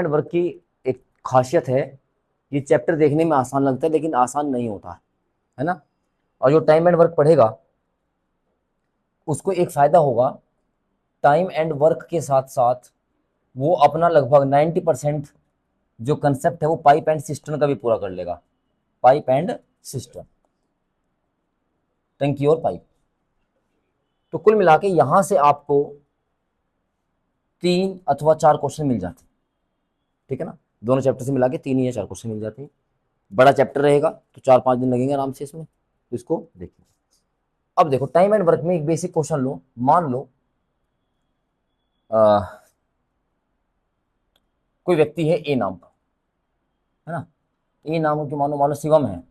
Work की एक खासियत है, ये चैप्टर देखने में आसान लगता है लेकिन आसान नहीं होता है ना। और जो टाइम एंड वर्क पढ़ेगा उसको एक फायदा होगा, टाइम एंड वर्क के साथ साथ वो अपना लगभग 90% जो कंसेप्ट है वो पाइप एंड सिस्टम का भी पूरा कर लेगा। पाइप एंड सिस्टम, टंकी और पाइप। तो कुल मिला के यहां से आपको 3 अथवा 4 क्वेश्चन मिल जाते, ठीक है ना। दोनों चैप्टर से मिला के 3 या 4 क्वेश्चन मिल जाते हैं। बड़ा चैप्टर रहेगा तो 4-5 दिन लगेंगे आराम से इसमें, तो इसको देखिए। अब देखो टाइम एंड वर्क में एक बेसिक क्वेश्चन लो, मान लो कोई व्यक्ति है ए नाम का, है ना। ए नाम की मान लो शिवम है,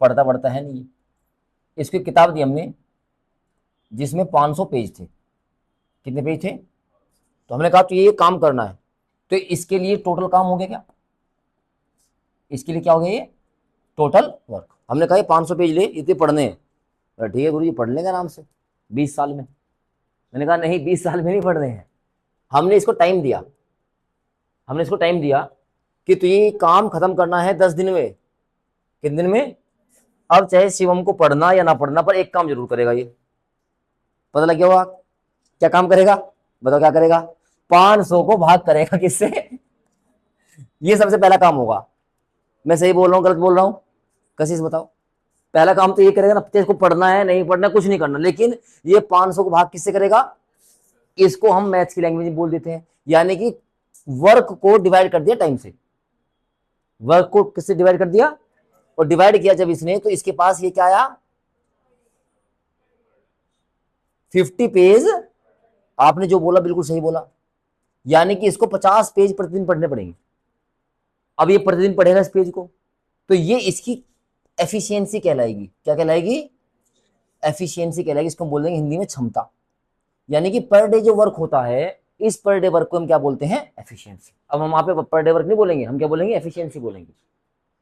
पढ़ता पढ़ता है नहीं, इसकी किताब दी हमने जिसमें 500 पेज थे। कितने पेज थे? तो हमने कहा तो ये काम करना है, तो इसके लिए टोटल काम हो गया क्या? इसके लिए क्या हो गया? ये टोटल वर्क। हमने कहा ये 500 पेज ले, इतने पढ़ने हैं। ठीक है गुरु जी, पढ़ लेंगे आराम से 20 साल में। मैंने कहा नहीं, 20 साल में नहीं पढ़ने हैं। हमने इसको टाइम दिया, हमने इसको टाइम दिया कि तो ये काम खत्म करना है 10 दिन में। कितने दिन में? अब चाहे शिवम को पढ़ना या ना पढ़ना, पर एक काम जरूर करेगा ये। पता लग गया होगा क्या काम करेगा? बताओ क्या करेगा? 500 को भाग करेगा किससे? ये सबसे पहला काम होगा। मैं सही बोल रहा हूँ गलत बोल रहा हूँ? कशिश बताओ। पहला काम तो ये करेगा ना, इसको पढ़ना है नहीं पढ़ना कुछ नहीं करना, लेकिन ये 500 को भाग किससे करेगा? इसको हम मैथ्स की लैंग्वेज में बोल देते हैं, यानी कि वर्क को डिवाइड कर दिया टाइम से। वर्क को किससे डिवाइड कर दिया? और डिवाइड किया जब इसने, तो इसके पास ये क्या आया? 50 पेज। आपने जो बोला बिल्कुल सही बोला, यानी कि इसको 50 पेज प्रतिदिन पढ़ने पड़ेंगे। अब ये प्रतिदिन पढ़ेगा इस पेज को, तो ये इसकी एफिशिएंसी कहलाएगी। क्या कहलाएगी? एफिशिएंसी कहलाएगी। इसको बोल देंगे हिंदी में क्षमता। यानी कि पर डे जो वर्क होता है, इस पर डे वर्क को हम क्या बोलते हैं? एफिशिएंसी। अब हम वहां पे पर डे वर्क नहीं बोलेंगे, हम क्या बोलेंगे? एफिशिएंसी बोलेंगे।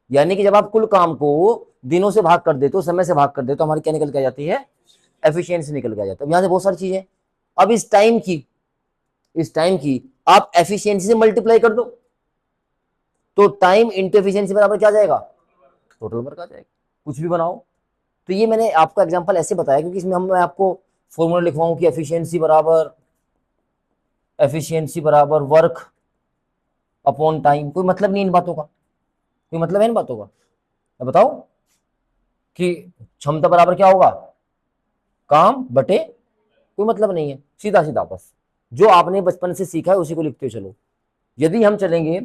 यानी कि जब आप कुल काम को दिनों से भाग कर देते हो, समय से भाग कर देते हो, तो हमारी क्या निकल के आ जाती है? एफिशिएंसी निकल के आ जाता है। यहां से बहुत सारी चीजें। अब इस टाइम की आप एफिशिएंसी से मल्टीप्लाई कर दो, तो टाइम इंटू एफिशिएंसी बराबर क्या आ जाएगा? टोटल वर्क आ जाएगा। कुछ भी बनाओ। तो ये मैंने आपको एग्जांपल ऐसे बताया क्योंकि इसमें मैं आपको फॉर्मूला लिखवाऊं कि एफिशिएंसी बराबर वर्क अपॉन टाइम। कोई मतलब नहीं इन बातों का, कोई मतलब है इन बातों का? मैं बताओ कि क्षमता बराबर क्या होगा? काम बटे, कोई मतलब नहीं है, सीधा सीधा बस जो आपने बचपन से सीखा है उसी को लिखते हो चलो। यदि हम चलेंगे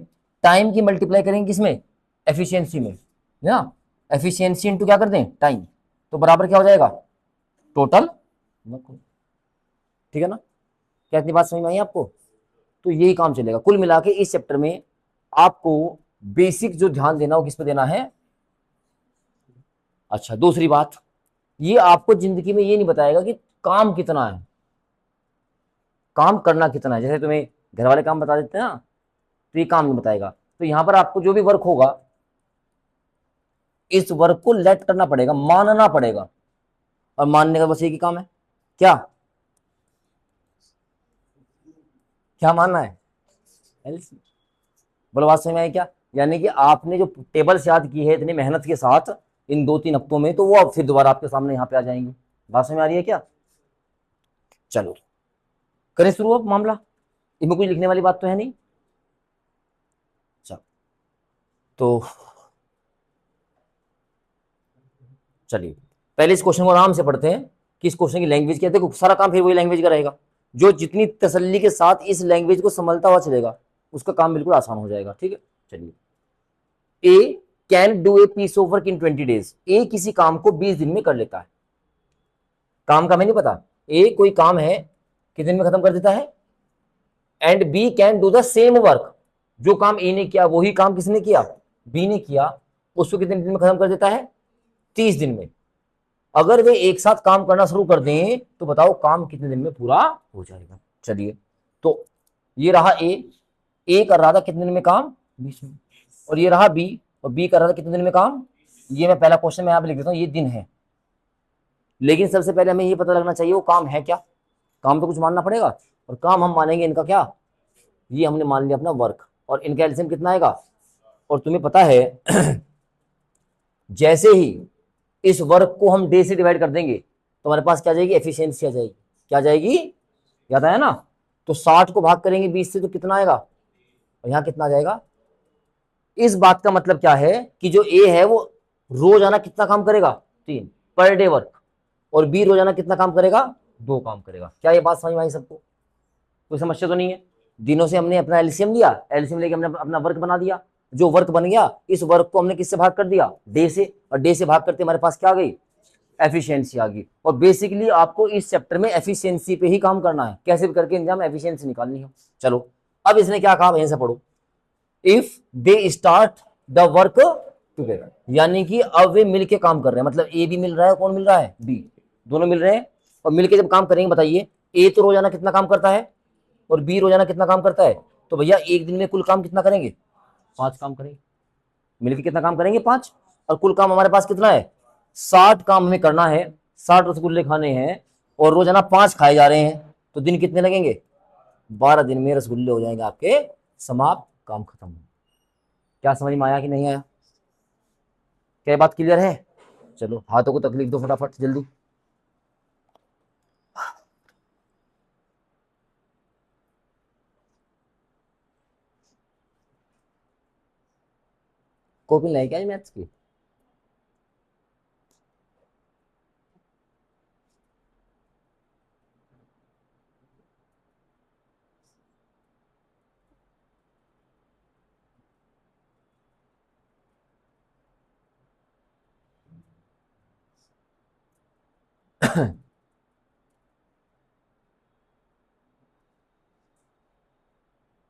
टाइम की मल्टीप्लाई करेंगे किसमें? एफिशिएंसी में ना। एफिशिएंसी इंटू क्या कर दें? टाइम, तो बराबर क्या हो जाएगा? टोटल। ठीक है ना? क्या इतनी बात समझ में आई आपको? तो यही काम चलेगा। कुल मिला के इस चैप्टर में आपको बेसिक जो ध्यान देना हो किस पे देना है? अच्छा, दूसरी बात, ये आपको जिंदगी में ये नहीं बताएगा कि काम कितना है, काम करना कितना है। जैसे तुम्हें घर वाले काम बता देते हैं ना, तो ये काम नहीं बताएगा। तो यहां पर आपको जो भी वर्क होगा, इस वर्क को लेट करना पड़ेगा, मानना पड़ेगा। और मानने का बस एक ही काम है, क्या? क्या मानना है? बोलो, बात समझ में आई क्या? यानी कि आपने जो टेबल्स याद की है इतनी मेहनत के साथ इन 2-3 हफ्तों में, तो वो अब फिर दोबारा आपके सामने यहाँ पे आ जाएंगी। बात समझ में आ रही है क्या? चलो करें शुरू अब मामला। इसमें कुछ लिखने वाली बात तो है नहीं। चलो तो चलिए पहले इस क्वेश्चन को आराम से पढ़ते हैं कि इस क्वेश्चन की लैंग्वेज क्या है। देखो सारा काम फिर वही लैंग्वेज का रहेगा। जो जितनी तसल्ली के साथ इस लैंग्वेज को संभलता हुआ चलेगा उसका काम बिल्कुल आसान हो जाएगा। ठीक है, चलिए। A can do a piece of work in 20 days. A किसी काम को 20 दिन में कर लेता है। काम का मैं नहीं पता, ए कोई काम है कितने दिन में खत्म कर देता है। And B can do the same work. जो काम ए ने किया वही काम किसने किया? बी ने किया। उसको कितने दिन में खत्म कर देता है? 30 दिन में। अगर वे एक साथ काम करना शुरू कर दें तो बताओ काम कितने दिन में पूरा हो जाएगा। चलिए, तो ये रहा ए कर रहा था कितने दिन में काम? 20 दिन। और ये रहा बी, और बी कर रहा था कितने दिन में काम? ये मैं पहला क्वेश्चन में यहाँ पे लिख देता हूँ, ये दिन है। लेकिन सबसे पहले हमें ये पता लगना चाहिए वो काम है क्या। काम तो कुछ मानना पड़ेगा, और काम हम मानेंगे इनका क्या? ये हमने मान लिया अपना वर्क। और इनका एलसीएम कितना आएगा। और तुम्हें पता है जैसे ही इस वर्क को हम डे से डिवाइड कर देंगे तो हमारे पास क्या जाएगी, एफिशिएंसी आ जाएगी। क्या जाएगी, याद आया ना। तो 60 को भाग करेंगे 20 से तो कितना आएगा, और यहां कितना आ जाएगा। इस बात का मतलब क्या है कि जो ए है वो रोजाना कितना काम करेगा, 3 पर डे वर्क, और बी रोजाना कितना काम करेगा, 2 काम करेगा। क्या ये बात समझ में आई सबको, कोई समस्या तो नहीं है। दिनों से हमने अपना एलसीएम लिया, एलसीएम लेके हमने अपना वर्क बना दिया। जो वर्क बन गया इस वर्क को हमने किससे भाग कर दिया, डे से, और डे से भाग करते हमारे पास क्या आ गई, एफिशिएंसी आ गई। और बेसिकली आपको इस चैप्टर में एफिशिएंसी पे ही काम करना है, कैसे भी करके इंजाम एफिशिएंसी निकालनी है। चलो अब इसने क्या कहा, यहीं से पढ़ो। If they start the work together, यानी कि अब वे मिलके काम कर रहे हैं, मतलब ए भी मिल रहा है, कौन मिल रहा है, बी, दोनों मिल रहे हैं। और मिलके जब काम करेंगे बताइए, ए तो रोजाना कितना काम करता है और बी रोजाना कितना काम करता है, तो भैया एक दिन में कुल काम कितना करेंगे, 5 काम करेंगे। मिलके कितना काम करेंगे, 5, और कुल काम हमारे पास कितना है, 60 काम हमें करना है, 60 रसगुल्ले खाने हैं, और रोजाना 5 खाए जा रहे हैं, तो दिन कितने लगेंगे, 12 दिन में रसगुल्ले हो जाएंगे आपके समाप्त, काम खत्म। क्या समझ में आया कि नहीं आया, क्या बात क्लियर है। चलो हाथों को तकलीफ दो फटाफट जल्दी। कॉपी नहीं क्या मैथ्स की।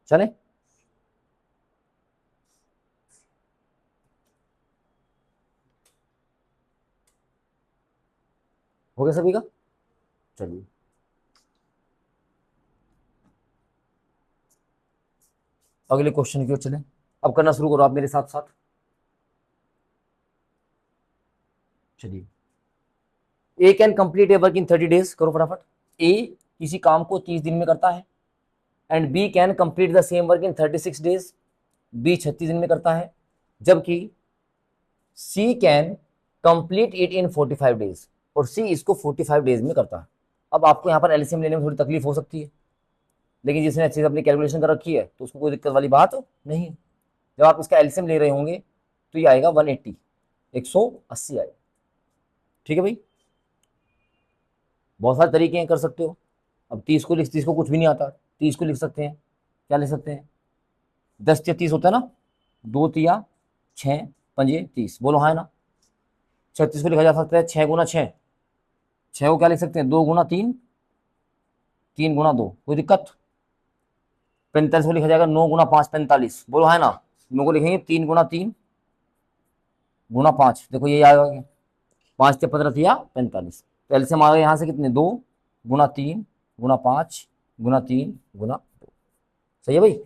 चले हो गया सभी का। चलिए अगले क्वेश्चन की ओर चलें। अब करना शुरू करो आप मेरे साथ साथ। चलिए, A can complete a work in 30 days, करो फटाफट। ए किसी काम को 30 दिन में करता है, and B can complete the same work in 36 days, B 36 दिन में करता है, जबकि C can complete it in 45 days, और सी इसको 45 डेज में करता है। अब आपको यहाँ पर एलसीएम लेने में थोड़ी तकलीफ हो सकती है, लेकिन जिसने अच्छे से अपनी कैलकुलेशन कर रखी है तो उसको कोई दिक्कत वाली बात नहीं है। जब आप इसका एलसीएम ले रहे होंगे तो ये आएगा 180, 180 आएगा। ठीक है भाई, बहुत सारे तरीके हैं, कर सकते हो। अब 30 को लिख, 30 को कुछ भी नहीं आता, 30 को लिख सकते हैं, क्या लिख सकते हैं, 10 या 30 होता है ना, 2 तिया 6 पंजे 30, बोलो हाँ है ना। 36 को लिखा जा सकता है 6 गुना 6, 6 को क्या लिख सकते हैं, 2 गुना 3, 3 गुना 2, कोई दिक्कत। 45 को लिखा जाएगा 9 गुना 5 45, बोलो हाँ है ना। 9 को लिखेंगे 3 गुना 3 गुना 5, देखो ये आएगा 5 से 15 थिया 45। तो एलसीएम आ गया यहाँ से कितने, 2 गुना 3 गुना 5 गुना 3 गुना 2। सही है भाई,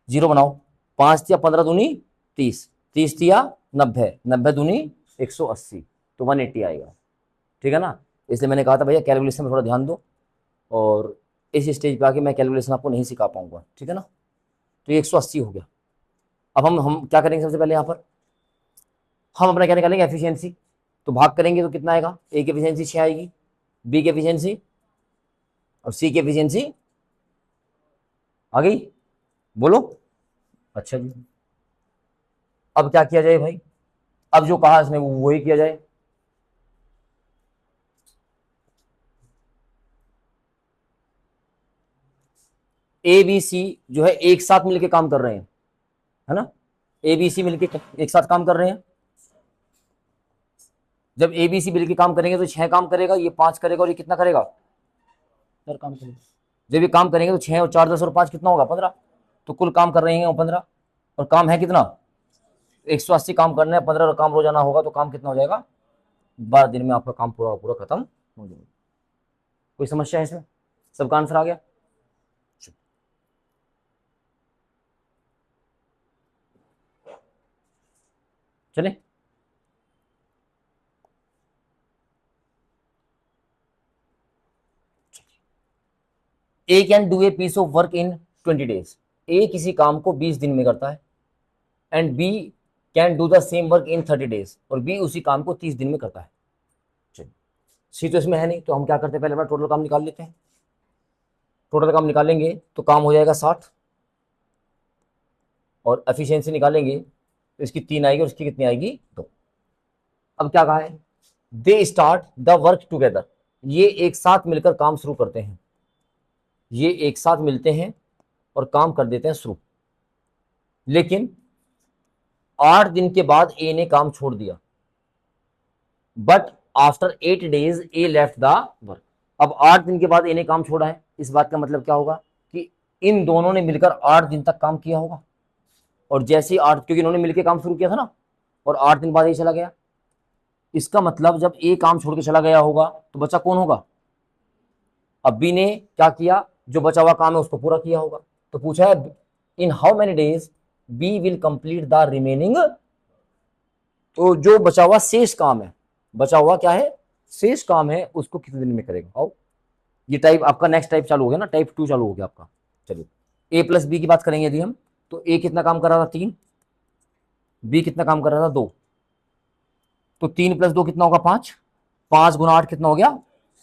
जीरो बनाओ। 5 या 15 दूनी 30, 30 तिया 90, 90 दूनी 180, तो 180 आएगा। ठीक है ना, इसलिए मैंने कहा था भैया कैलकुलेशन में थोड़ा ध्यान दो, और इस स्टेज पे आके मैं कैलकुलेशन आपको नहीं सिखा पाऊंगा, ठीक है ना। तो ये 180 हो गया। अब हम क्या करेंगे, सबसे पहले यहाँ पर हम अपना क्या निकालेंगे, एफिशिएंसी। तो भाग करेंगे तो कितना आएगा, ए की एफिशिएंसी 6 आएगी, बी की एफिशिएंसी और सी की एफिशिएंसी आ गई, बोलो। अच्छा जी, अब क्या किया जाए भाई, अब जो कहा इसने वो वही किया जाए। ए बी सी जो है एक साथ मिलके काम कर रहे हैं, है ना। ए बी सी मिलके एक साथ काम कर रहे हैं। जब ए बी सी मिलके काम करेंगे तो 6 काम करेगा, ये 5 करेगा, और ये कितना करेगा, 4 काम करेगा। जब ये काम करेंगे तो 6 और 4 10 और 5 कितना होगा, 15। तो कुल काम कर रहे हैं 15, और काम है कितना, 180 काम करना है, 15 काम रोजाना होगा, तो काम कितना हो जाएगा, 12 दिन में आपका काम पूरा पूरा खत्म हो जाएगा। कोई समस्या है इसमें, सबका आंसर आ गया। चले, A can do a piece of work in 20 days, A किसी काम को 20 दिन में करता है and B can do the same work in 30 days, और बी उसी काम को 30 दिन में करता है। चलिए, सी तो इसमें है नहीं, तो हम क्या करते हैं, पहले अपना टोटल काम निकाल लेते हैं। टोटल काम निकालेंगे तो काम हो जाएगा 60, और एफिशिएंसी निकालेंगे तो इसकी 3 आएगी और इसकी कितनी आएगी, 2। अब क्या कहा है, दे स्टार्ट द वर्क टुगेदर, ये एक साथ मिलकर काम शुरू करते हैं, ये एक साथ मिलते हैं और काम कर देते हैं शुरू। लेकिन 8 दिन के बाद ए ने काम छोड़ दिया, but after 8 days A left the work. अब 8 दिन के बाद ए ने काम छोड़ा है, इस बात का मतलब क्या होगा कि इन दोनों ने मिलकर 8 दिन तक काम किया होगा, और जैसे ही 8, क्योंकि इन्होंने मिलकर काम शुरू किया था ना, और 8 दिन बाद ए चला गया, इसका मतलब जब ए काम छोड़ के चला गया होगा तो बचा कौन होगा, अब बी ने क्या किया, जो बचा हुआ काम है उसको पूरा किया होगा। तो पूछा है in how many days b will complete the remaining, तो जो बचा हुआ शेष काम है, बचा हुआ क्या है, शेष काम है, उसको कितने दिन में करेगा। आओ, ये टाइप आपका नेक्स्ट टाइप चालू हो गया ना, टाइप 2 चालू हो गया आपका। चलिए, ए प्लस बी की बात करेंगे यदि हम, तो ए कितना काम कर रहा था 3, बी कितना काम कर रहा था 2, तो 3 + 2 कितना होगा 5, 5 × 8 कितना हो गया,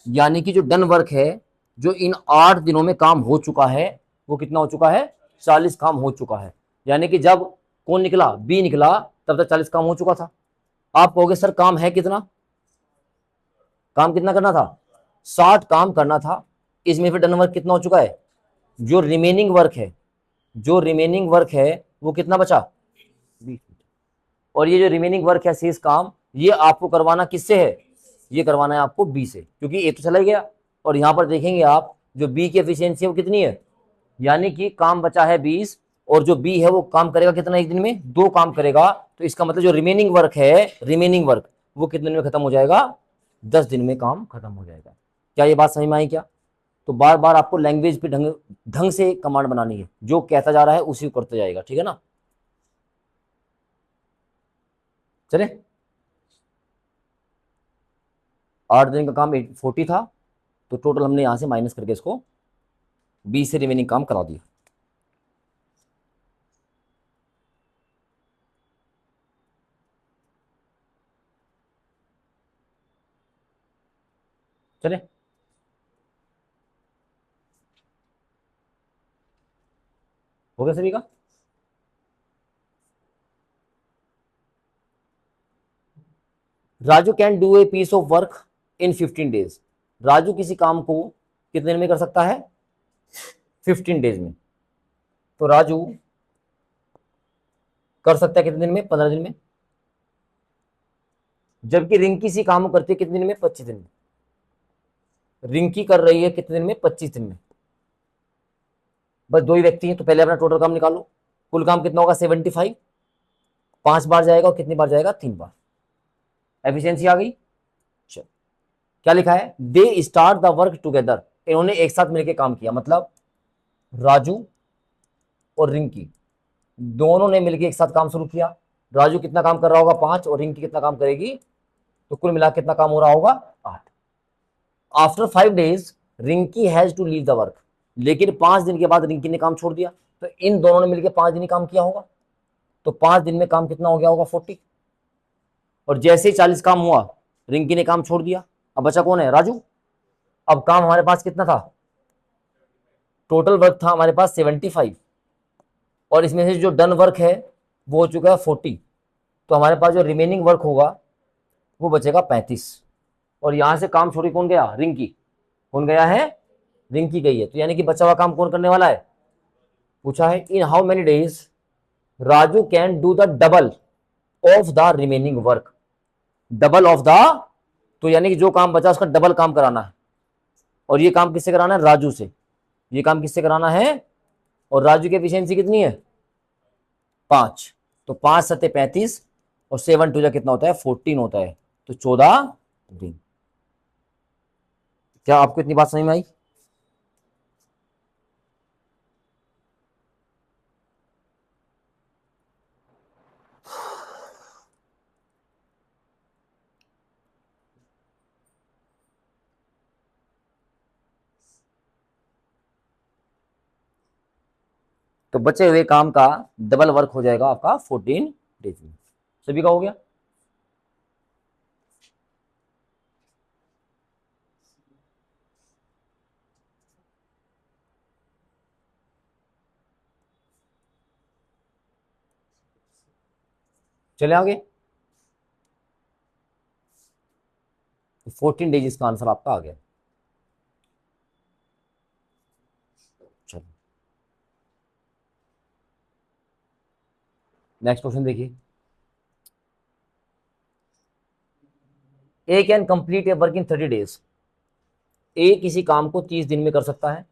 यानी कि जो डन वर्क है, जो इन 8 दिनों में काम हो चुका है, वो कितना हो चुका है, 40 काम हो चुका है। यानी कि जब कौन निकला, बी निकला, तब तक 40 काम हो चुका था। आप कहोगे सर काम है कितना, काम कितना करना था, 60 काम करना था, इसमें फिर डन वर्क कितना हो चुका है, जो रिमेनिंग वर्क है, जो रिमेनिंग वर्क है वो कितना बचा, 20। और ये जो रिमेनिंग वर्क है शेष काम, ये आपको करवाना किससे है, ये करवाना है आपको बी से, क्योंकि ए तो चला गया। और यहां पर देखेंगे आप, जो बी की एफिशिएंसी है वो कितनी है, यानी कि काम बचा है 20, और जो बी है वो काम करेगा कितना, एक दिन में 2 काम करेगा, तो इसका मतलब जो रिमेनिंग वर्क है, रिमेनिंग वर्क वो कितने दिन में खत्म हो जाएगा, 10 दिन में काम खत्म हो जाएगा। क्या ये बात समझ में आई क्या। तो बार बार आपको लैंग्वेज पे ढंग ढंग से कमांड बनानी है, जो कहता जा रहा है उसी को करते जाएगा, ठीक है ना। चले, 8 दिन का काम 40 था, तो टोटल हमने यहां से माइनस करके इसको 20 से रिमेनिंग काम करा दिया। चले, हो गया सभी का। Raju can do a piece of work in 15 days, Raju किसी काम को कितने दिन में कर सकता है, 15 डेज में। तो राजू कर सकता है कितने दिन में, 15 दिन में। जबकि रिंकी सी काम करती है कितने दिन में, 25 दिन में। रिंकी कर रही है कितने दिन में, 25 दिन में। बस 2 ही व्यक्ति हैं, तो पहले अपना टोटल काम निकालो। कुल काम कितना होगा, 75, 5 बार जाएगा, और कितनी बार जाएगा, 3 बार। एफिशिएंसी आ गई। चलो, क्या लिखा है, दे स्टार्ट द वर्क टुगेदर, इन्होंने एक साथ मिलकर काम किया, मतलब राजू और रिंकी दोनों ने मिलकर एक साथ काम शुरू किया। राजू कितना काम कर रहा होगा, 5, और रिंकी कितना काम करेगी, तो कुल मिला कितना काम हो रहा होगा, 8। After 5 days Rinki has to leave the work, लेकिन 5 दिन के बाद रिंकी ने काम छोड़ दिया, तो इन दोनों ने मिलकर 5 दिन ही काम किया होगा, तो 5 दिन में काम कितना हो गया होगा, 40। और जैसे ही 40 काम हुआ, रिंकी ने काम छोड़ दिया, अब बचा कौन है, राजू। अब काम हमारे पास कितना था, टोटल वर्क था हमारे पास 75, और इसमें से जो डन वर्क है वो हो चुका है 40, तो हमारे पास जो रिमेनिंग वर्क होगा वो बचेगा 35। और यहां से काम छोड़ी कौन गया, रिंकी। कौन गया है, रिंकी गई है, तो यानी कि बचा हुआ काम कौन करने वाला है। पूछा है in how many days Raju can do the double of the remaining work, double of the, तो यानी कि जो काम बचा उसका डबल काम कराना है, और ये काम किससे कराना है, राजू से। ये काम किससे कराना है, और राजू की एफिशिएंसी कितनी है, 5, तो 5 सत्ते 35, और 7 टू जा कितना होता है, 14 होता है, तो 14 दिन। क्या आपको इतनी बात समझ में आई। तो बचे हुए काम का डबल वर्क हो जाएगा आपका 14 डेज में। सभी का हो गया। चले आगे। 14 डेज इसका आंसर आपका आ गया। चलो नेक्स्ट क्वेश्चन देखिए। A can complete a work in 30 days. A किसी काम को 30 दिन में कर सकता है।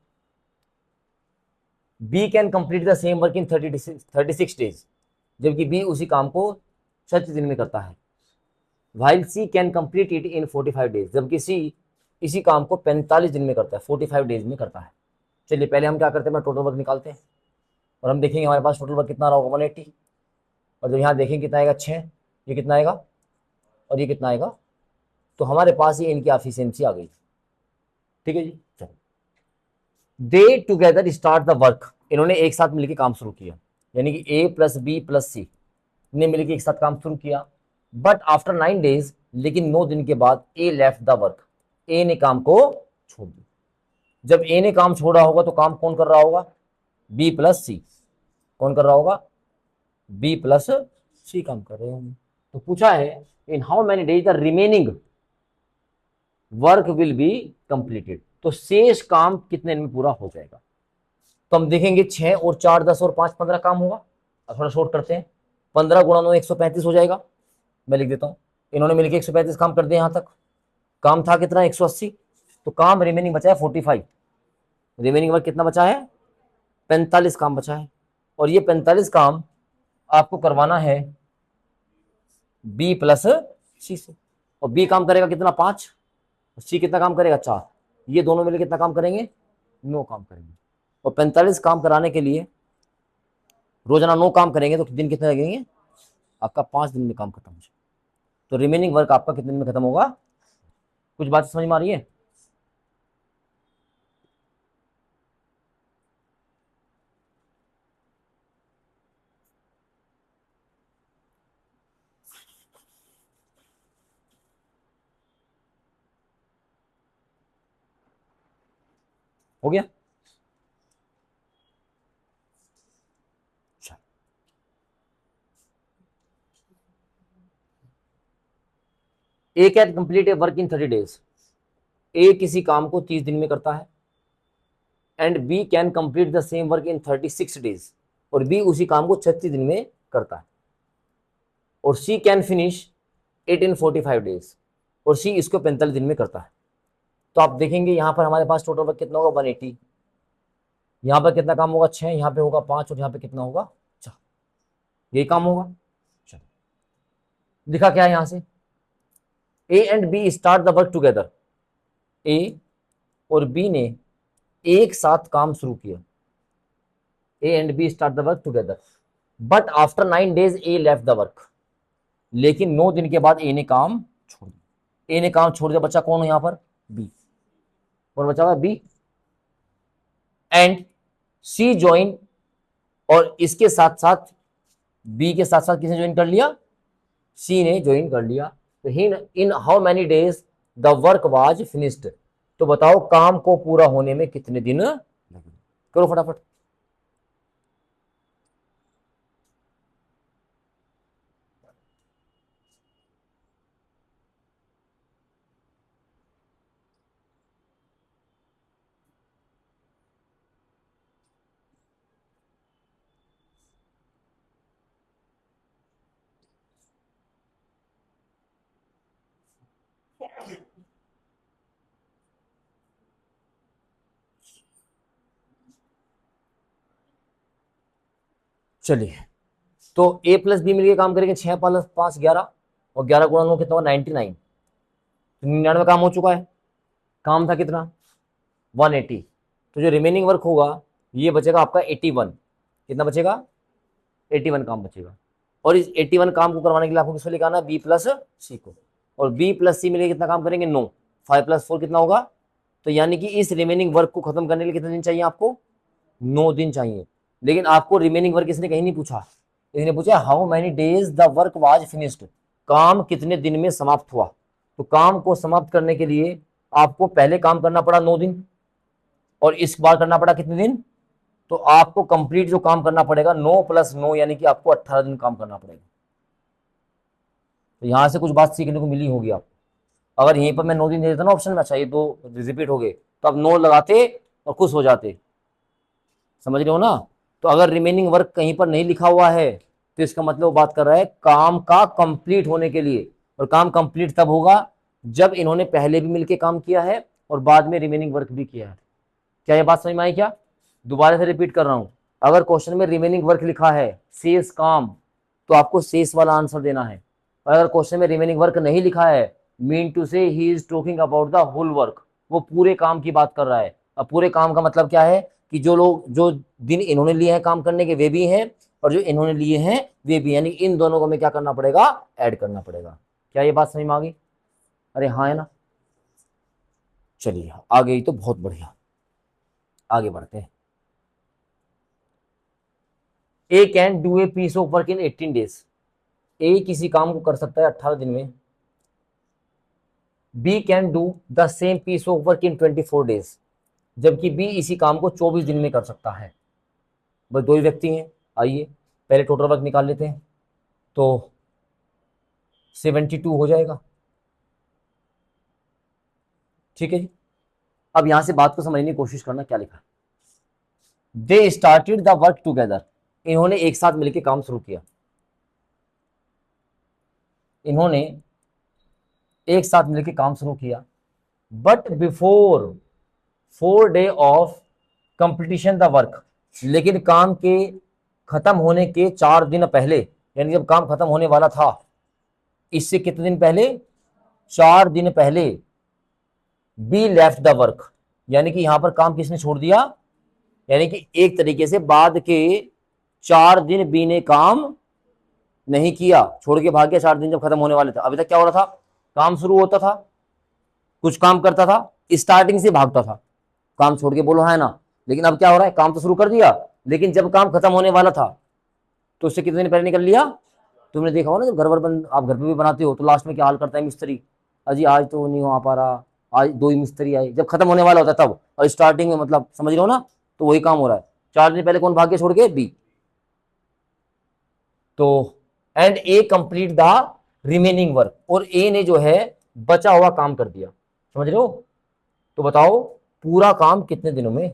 B can complete the same work in 36 days, जबकि बी उसी काम को 36 दिन में करता है। While C can complete it in 45 days, जबकि सी इसी काम को 45 दिन में करता है, 45 डेज में करता है। चलिए पहले हम क्या करते हैं, मैं टोटल वर्क निकालते हैं और हम देखेंगे हमारे पास टोटल वर्क कितना रहा होगा 180, और जो यहाँ देखेंगे कितना आएगा 6, ये कितना आएगा और ये कितना आएगा। तो हमारे पास ये इनकी एफिशिएंसी आ गई। ठीक है जी। चलो दे टुगेदर स्टार्ट द वर्क, इन्होंने एक साथ मिलकर काम शुरू किया, यानी कि ए प्लस बी प्लस सी ने मिलकर एक साथ काम शुरू किया। बट आफ्टर 9 डेज, लेकिन 9 दिन के बाद ए लेफ्ट द वर्क, ए ने काम को छोड़ दिया। जब ए ने काम छोड़ा होगा तो काम कौन कर रहा होगा, बी प्लस सी। कौन कर रहा होगा, बी प्लस सी काम कर रहे होंगे। तो पूछा है in how many days the remaining work will be completed, तो शेष काम कितने दिन में पूरा हो जाएगा। तो हम देखेंगे 6 और 4 10 और 5 15 काम होगा। अब थोड़ा शॉर्ट करते हैं, 15 गुणा 9 135 हो जाएगा। मैं लिख देता हूं, इन्होंने मिलकर 135 काम कर दिए। यहां तक काम था कितना 180, तो काम रिमेनिंग बचा है 45। रिमेनिंग वर्क कितना बचा है, 45 काम बचा है। और ये 45 काम आपको करवाना है बी प्लस सी से, और बी काम करेगा कितना 5, सी कितना काम करेगा 4। ये दोनों मिलकर कितना काम करेंगे, 9 काम करेंगे। और 45 काम कराने के लिए रोजाना 9 काम करेंगे तो दिन कितने लगेंगे आपका, 5 दिन में काम खत्म हो जाए। तो रिमेनिंग वर्क आपका कितने दिन में खत्म होगा। कुछ बात समझ में आ रही है। हो गया। A can complete a work in 30 days, A किसी काम को 30 दिन में करता है। And B can complete the same work in 36 days, और बी उसी काम को 36 दिन में करता है। और C can finish it in 45 days, और सी इसको 45 दिन में करता है। तो आप देखेंगे यहां पर हमारे पास टोटल वर्क कितना होगा 180, यहां पर कितना काम होगा 6, यहां पे होगा 5, और यहां पे कितना होगा 4, यही काम होगा। चलो लिखा क्या है यहां से, A and B start the work together, A और बी ने एक साथ काम शुरू किया। A and B start the work together, but after 9 days A left the work, लेकिन 9 दिन के बाद ए ने काम छोड़ दिया। ए ने काम छोड़ दिया, बच्चा कौन है यहां पर, बी। कौन बचा हुआ, बी। एंड सी ज्वाइन, और इसके साथ साथ बी के साथ साथ किसने ज्वाइन कर लिया, सी ने ज्वाइन कर लिया। तो in how many days the work was finished, तो बताओ काम को पूरा होने में कितने दिन लगे। करो फटाफट। चलिए तो ए प्लस बी मिलकर काम करेंगे, 6 प्लस 5 11, और 11 गुणा 9 कितना होगा 99। तो 99 काम हो चुका है। काम था कितना 180, तो जो रिमेनिंग वर्क होगा ये बचेगा आपका 81। कितना बचेगा 81 काम बचेगा। और इस 81 काम को करवाने के लिए आपको किसको लिखाना, बी प्लस सी को। और बी प्लस सी मिलकर कितना काम करेंगे 9, 5 प्लस 4 कितना होगा। तो यानी कि इस रिमेनिंग वर्क को खत्म करने के लिए कितने दिन चाहिए आपको, 9 दिन चाहिए। लेकिन आपको रिमेनिंग वर्क इसने कहीं नहीं पूछा। इसने पूछा how many days the work was finished, काम कितने दिन में समाप्त हुआ। तो काम को समाप्त करने के लिए आपको पहले काम करना पड़ा 9 दिन, और इस बार करना पड़ा कितने दिन। तो आपको कंप्लीट जो काम करना पड़ेगा 9 + 9 यानी कि आपको 18 दिन काम करना पड़ेगा। तो यहां से कुछ बात सीखने को मिली होगी आपको। अगर यहीं पर मैं 9 दिन दे देता ना ऑप्शन में, अच्छा ये 2 रिपीट हो गए, तो आप 9 लगाते और खुश हो जाते। समझ रहे हो ना। तो अगर रिमेनिंग वर्क कहीं पर नहीं लिखा हुआ है तो इसका मतलब वो बात कर रहा है काम का कंप्लीट होने के लिए। और काम कंप्लीट तब होगा जब इन्होंने पहले भी मिलके काम किया है और बाद में रिमेनिंग वर्क भी किया है। क्या ये बात समझ में आई क्या। दोबारा से रिपीट कर रहा हूं, अगर क्वेश्चन में रिमेनिंग वर्क लिखा है शेष काम, तो आपको शेष वाला आंसर देना है। और अगर क्वेश्चन में रिमेनिंग वर्क नहीं लिखा है, mean to say he is talking about the whole work, वो पूरे काम की बात कर रहा है। अब पूरे काम का मतलब क्या है कि जो लोग जो दिन इन्होंने लिए हैं काम करने के वे भी हैं, और जो इन्होंने लिए हैं वे भी, यानी इन दोनों को हमें क्या करना पड़ेगा, ऐड करना पड़ेगा। क्या ये बात समझ में आ गई। अरे हाँ है ना। चलिए आ गई तो बहुत बढ़िया, आगे बढ़ते हैं। A can do a piece of work in 18 days, A किसी काम को कर सकता है 18 दिन में। B can do the same piece of work in 24 days, जबकि बी इसी काम को 24 दिन में कर सकता है। बस 2 ही व्यक्ति हैं। आइए पहले टोटल वर्क निकाल लेते हैं, तो 72 हो जाएगा। ठीक है जी। अब यहां से बात को समझने की कोशिश करना, क्या लिखा। They started the work together, इन्होंने एक साथ मिलकर काम शुरू किया। इन्होंने एक साथ मिलकर काम शुरू किया, but before 4 day of completion the work, लेकिन काम के खत्म होने के 4 दिन पहले, यानी जब काम खत्म होने वाला था, इससे कितने दिन पहले, 4 दिन पहले, बी लेफ्ट द वर्क, यानी कि यहां पर काम किसने छोड़ दिया, यानी कि एक तरीके से बाद के 4 दिन बी ने काम नहीं किया, छोड़ के भाग गया 4 दिन जब खत्म होने वाले थे। अभी तक क्या हो रहा था, काम शुरू होता था, कुछ काम करता था, स्टार्टिंग से भागता था, काम छोड़ के, बोलो है ना। लेकिन अब क्या हो रहा है, काम तो शुरू कर दिया, लेकिन जब काम खत्म होने वाला था तो उससे कितने दिन पहले निकल लिया। तुमने देखा हो ना, जब घर वर बन आप घर पे भी बनाते हो तो लास्ट में क्या हाल करता है मिस्त्री, अजी आज तो नहीं हो पा रहा, आज 2 ही मिस्त्री आए, जब खत्म होने वाला होता है तब, और स्टार्टिंग में मतलब समझ रहे हो ना, तो वही काम हो रहा है। 4 दिन पहले कौन भाग के छोड़ के, बी। तो and A complete the remaining work, और ए ने जो है बचा हुआ काम कर दिया। समझ रहे हो। तो बताओ पूरा काम कितने दिनों में।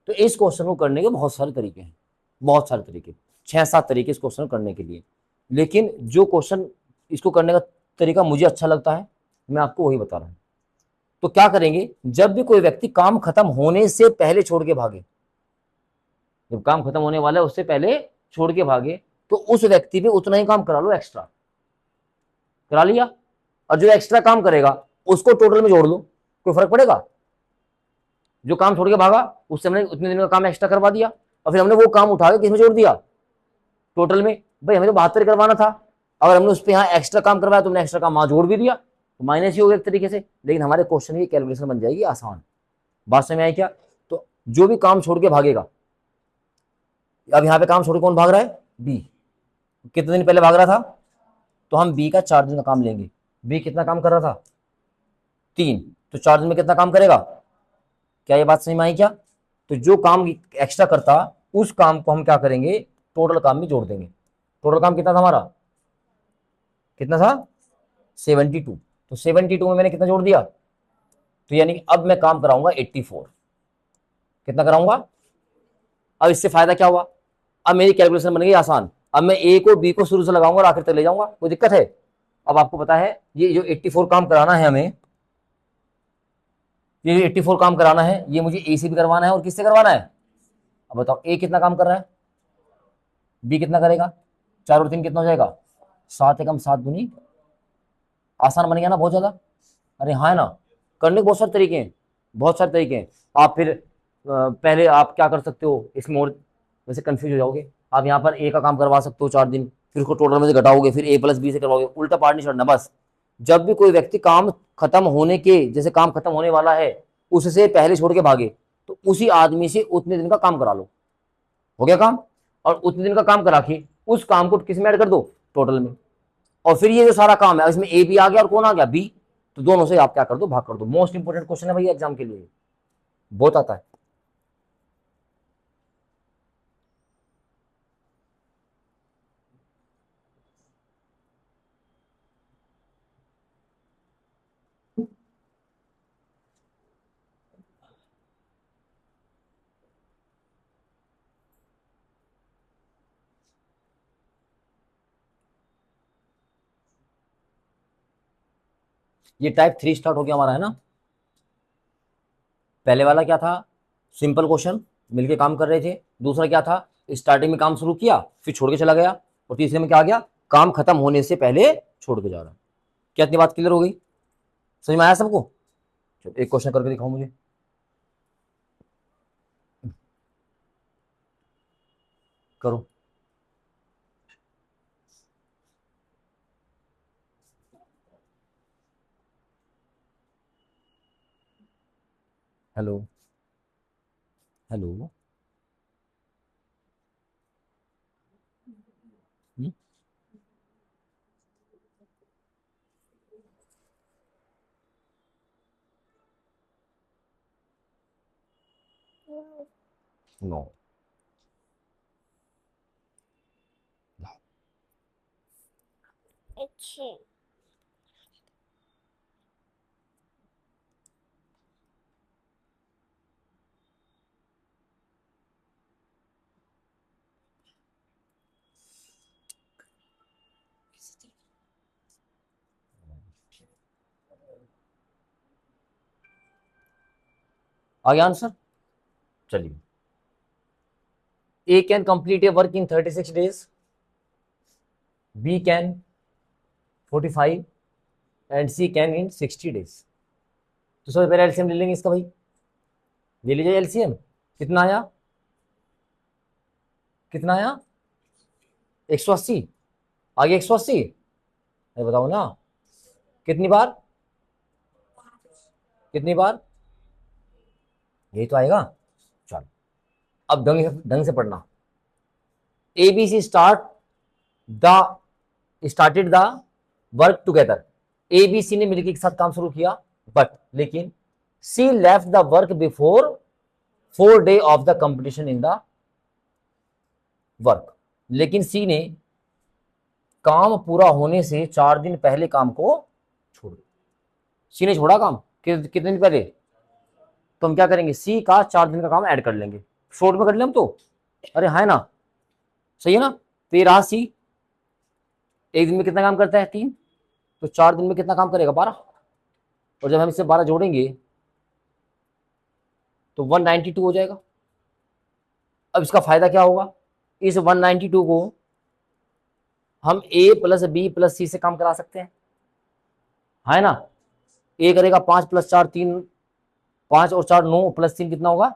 तो इस क्वेश्चन को करने के बहुत सारे तरीके हैं, बहुत सारे तरीके, 6-7 तरीके इस क्वेश्चन को करने के लिए। लेकिन जो क्वेश्चन इसको करने का तरीका मुझे अच्छा लगता है, मैं आपको वही बता रहा हूं। तो क्या करेंगे, जब भी कोई व्यक्ति काम खत्म होने से पहले छोड़ के भागे, जब काम खत्म होने वाला है उससे पहले छोड़ के भागे, तो उस व्यक्ति पे उतना ही काम करा लो, एक्स्ट्रा करा लिया, और जो एक्स्ट्रा काम करेगा उसको टोटल में जोड़ लो, कोई फर्क पड़ेगा। जो काम छोड़ के भागा उससे हमने उतने दिन का काम एक्स्ट्रा करवा दिया, और फिर हमने वो काम उठा के किसमें जोड़ दिया, टोटल में। भाई हमें तो 72 करवाना था, अगर हमने उस पर यहाँ एक्स्ट्रा काम करवाया तो हमने एक्स्ट्रा काम वहां जोड़ भी दिया, तो माइनस ही हो गया एक तरीके से। लेकिन हमारे क्वेश्चन की कैलकुलेशन बन जाएगी आसान। बात समझ में आई क्या। तो जो भी काम छोड़ के भागेगा, अब यहाँ पे काम छोड़ के कौन भाग रहा है, बी। कितने दिन पहले भाग रहा था, तो हम बी का 4 दिन का काम लेंगे। बी कितना काम कर रहा था, 3, तो 4 दिन में कितना काम करेगा। क्या ये बात समझ में आई क्या। तो जो काम एक्स्ट्रा करता उस काम को हम क्या करेंगे, टोटल काम में जोड़ देंगे। टोटल काम कितना था हमारा, कितना था, 72। तो 72 में मैंने कितना जोड़ दिया, तो यानी अब मैं काम कराऊंगा 84। कितना कराऊंगा। अब इससे फायदा क्या हुआ, अब मेरी कैलकुलेशन बन गई आसान। अब मैं ए को बी को शुरू से लगाऊंगा और आखिर तक ले जाऊंगा, कोई दिक्कत है। अब आपको पता है ये जो 84 काम कराना है हमें, ये जो 84 काम कराना है ये मुझे ए से भी करवाना है और किससे करवाना है। अब बताओ ए कितना काम कर रहा है, बी कितना करेगा, 4 और 3 कितना हो जाएगा, 7 एकम 7 दूनी। आसान बन गया ना बहुत ज्यादा। अरे हाँ है ना। करने के बहुत सारे तरीके हैं, बहुत सारे तरीके हैं। आप फिर पहले आप क्या कर सकते हो, इसमें और वैसे कंफ्यूज हो जाओगे। आप यहाँ पर ए का काम करवा सकते हो 4 दिन, फिर उसको टोटल में से घटाओगे, फिर ए प्लस बी से करवाओगे, उल्टा पार्ट नहीं छोड़ना। बस जब भी कोई व्यक्ति काम खत्म होने के, जैसे काम खत्म होने वाला है उससे पहले छोड़ के भागे, तो उसी आदमी से उतने दिन का काम करा लो। हो गया काम। और उतने दिन का काम करा के उस काम को किस में ऐड कर दो, टोटल में। और फिर ये जो सारा काम है इसमें ए भी आ गया और कौन आ गया, बी, तो दोनों से आप क्या कर दो, भाग कर दो। मोस्ट इंपोर्टेंट क्वेश्चन है भाई एग्जाम के लिए, बहुत आता है। ये टाइप 3 स्टार्ट हो गया हमारा, है ना। पहले वाला क्या था, सिंपल क्वेश्चन, मिलके काम कर रहे थे। दूसरा क्या था, स्टार्टिंग में काम शुरू किया फिर छोड़ के चला गया। और तीसरे में क्या आ गया, काम खत्म होने से पहले छोड़ के जा रहा है। क्या इतनी बात क्लियर हो गई, समझ में आया सबको। चलो एक क्वेश्चन करके दिखाओ मुझे। करो। Hello, hello. नो। अच्छे। आ गया आंसर। चलिए, A can complete a work in 36 days, B can 45 and C can in 60 days। तो सबसे पहले एलसीएम ले लेंगे इसका भाई, ले लीजिए एलसीएम। कितना आया, कितना आया, 180। आगे 180, अरे बताओ ना, कितनी बार, कितनी बार, यही तो आएगा। चलो अब ढंग से पढ़ना। ABC started the work together. ABC ने मिलकर एक साथ काम शुरू किया, बट लेकिन C left the work before 4 day of the competition in the work. लेकिन सी ने काम पूरा होने से 4 दिन पहले काम को छोड़ दिया। सी ने छोड़ा काम कितने दिन पहले, तो हम क्या करेंगे, सी का 4 दिन का काम ऐड कर लेंगे, शॉर्ट में कर ले हम तो। अरे है ना, सही है ना। तो ये रहा सी, एक दिन में कितना काम करता है, 3, तो 4 दिन में कितना काम करेगा, 12। और जब हम इससे 12 जोड़ेंगे तो 192 हो जाएगा। अब इसका फायदा क्या होगा, इस 192 को हम ए प्लस बी प्लस सी से काम करा सकते हैं, है ना। ए करेगा 5 + 4 3, 5 और 4 9 + 3 कितना होगा,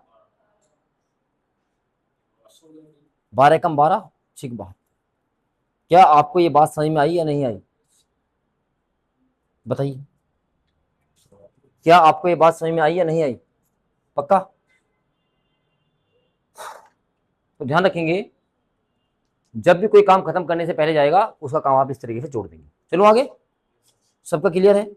12 कम 12। ठीक बात। क्या आपको ये बात समझ में आई या नहीं आई, बताइए। क्या आपको ये बात समझ में आई या नहीं आई, पक्का। तो ध्यान रखेंगे, जब भी कोई काम खत्म करने से पहले जाएगा उसका काम आप इस तरीके से जोड़ देंगे। चलो आगे, सबका क्लियर है।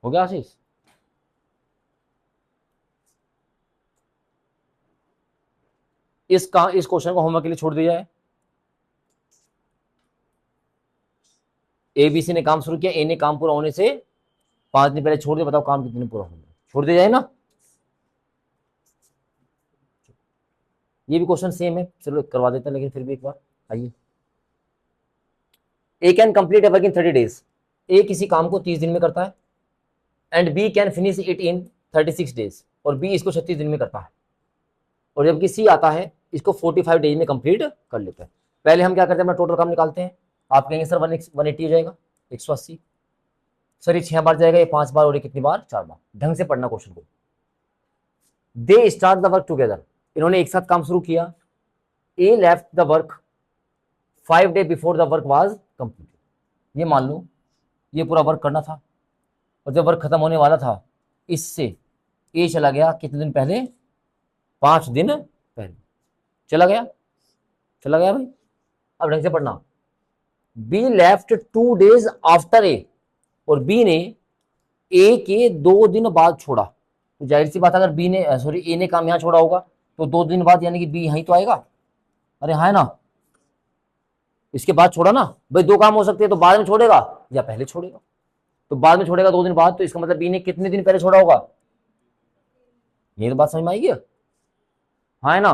हो गया आशीष, इस क्वेश्चन को होमवर्क के लिए छोड़ दिया जाए। एबीसी ने काम शुरू किया, ए ने काम पूरा होने से 5 दिन पहले छोड़ दिया, बताओ काम कितने पूरा होगा, छोड़ दिया जाए ना। ये भी क्वेश्चन सेम है, चलो करवा देते हैं, लेकिन फिर भी एक बार आइए। A can complete a work in 30 days। A किसी काम को 30 दिन में करता है, and B can finish it in 36 days। और बी इसको 36 दिन में करता है। और जबकि सी आता है इसको 45 days में कंप्लीट कर लेता है। पहले हम क्या करते हैं, अपना टोटल काम निकालते हैं। आप कहेंगे सर 180 हो जाएगा, 180। सर ये 6 बार जाएगा, ये 5 बार, और ये कितनी बार, 4 बार। ढंग से पढ़ना क्वेश्चन को। They start the work together, इन्होंने एक साथ काम शुरू किया। A left the work 5 days before the work was complete. ये मान लो ये पूरा वर्क करना था और जब वर्क खत्म होने वाला था इससे ए चला गया कितने दिन पहले, 5 दिन पहले चला गया, चला गया भाई। अब ढंग से पढ़ना, be left 2 days after a, और बी ने ए के 2 दिन बाद छोड़ा, तो जाहिर सी बात अगर बी ने सॉरी ए ने काम यहां छोड़ा होगा तो 2 दिन बाद यानी कि बी यहीं तो आएगा। अरे हाँ है ना, इसके बाद छोड़ा ना भाई, 2 काम हो सकते हैं, तो बाद में छोड़ेगा या पहले छोड़ेगा। तो बाद में छोड़ेगा 2 दिन बाद, तो इसका मतलब बी ने कितने दिन पहले छोड़ा होगा। ये तो बात समझ में आएगी, हाँ है ना,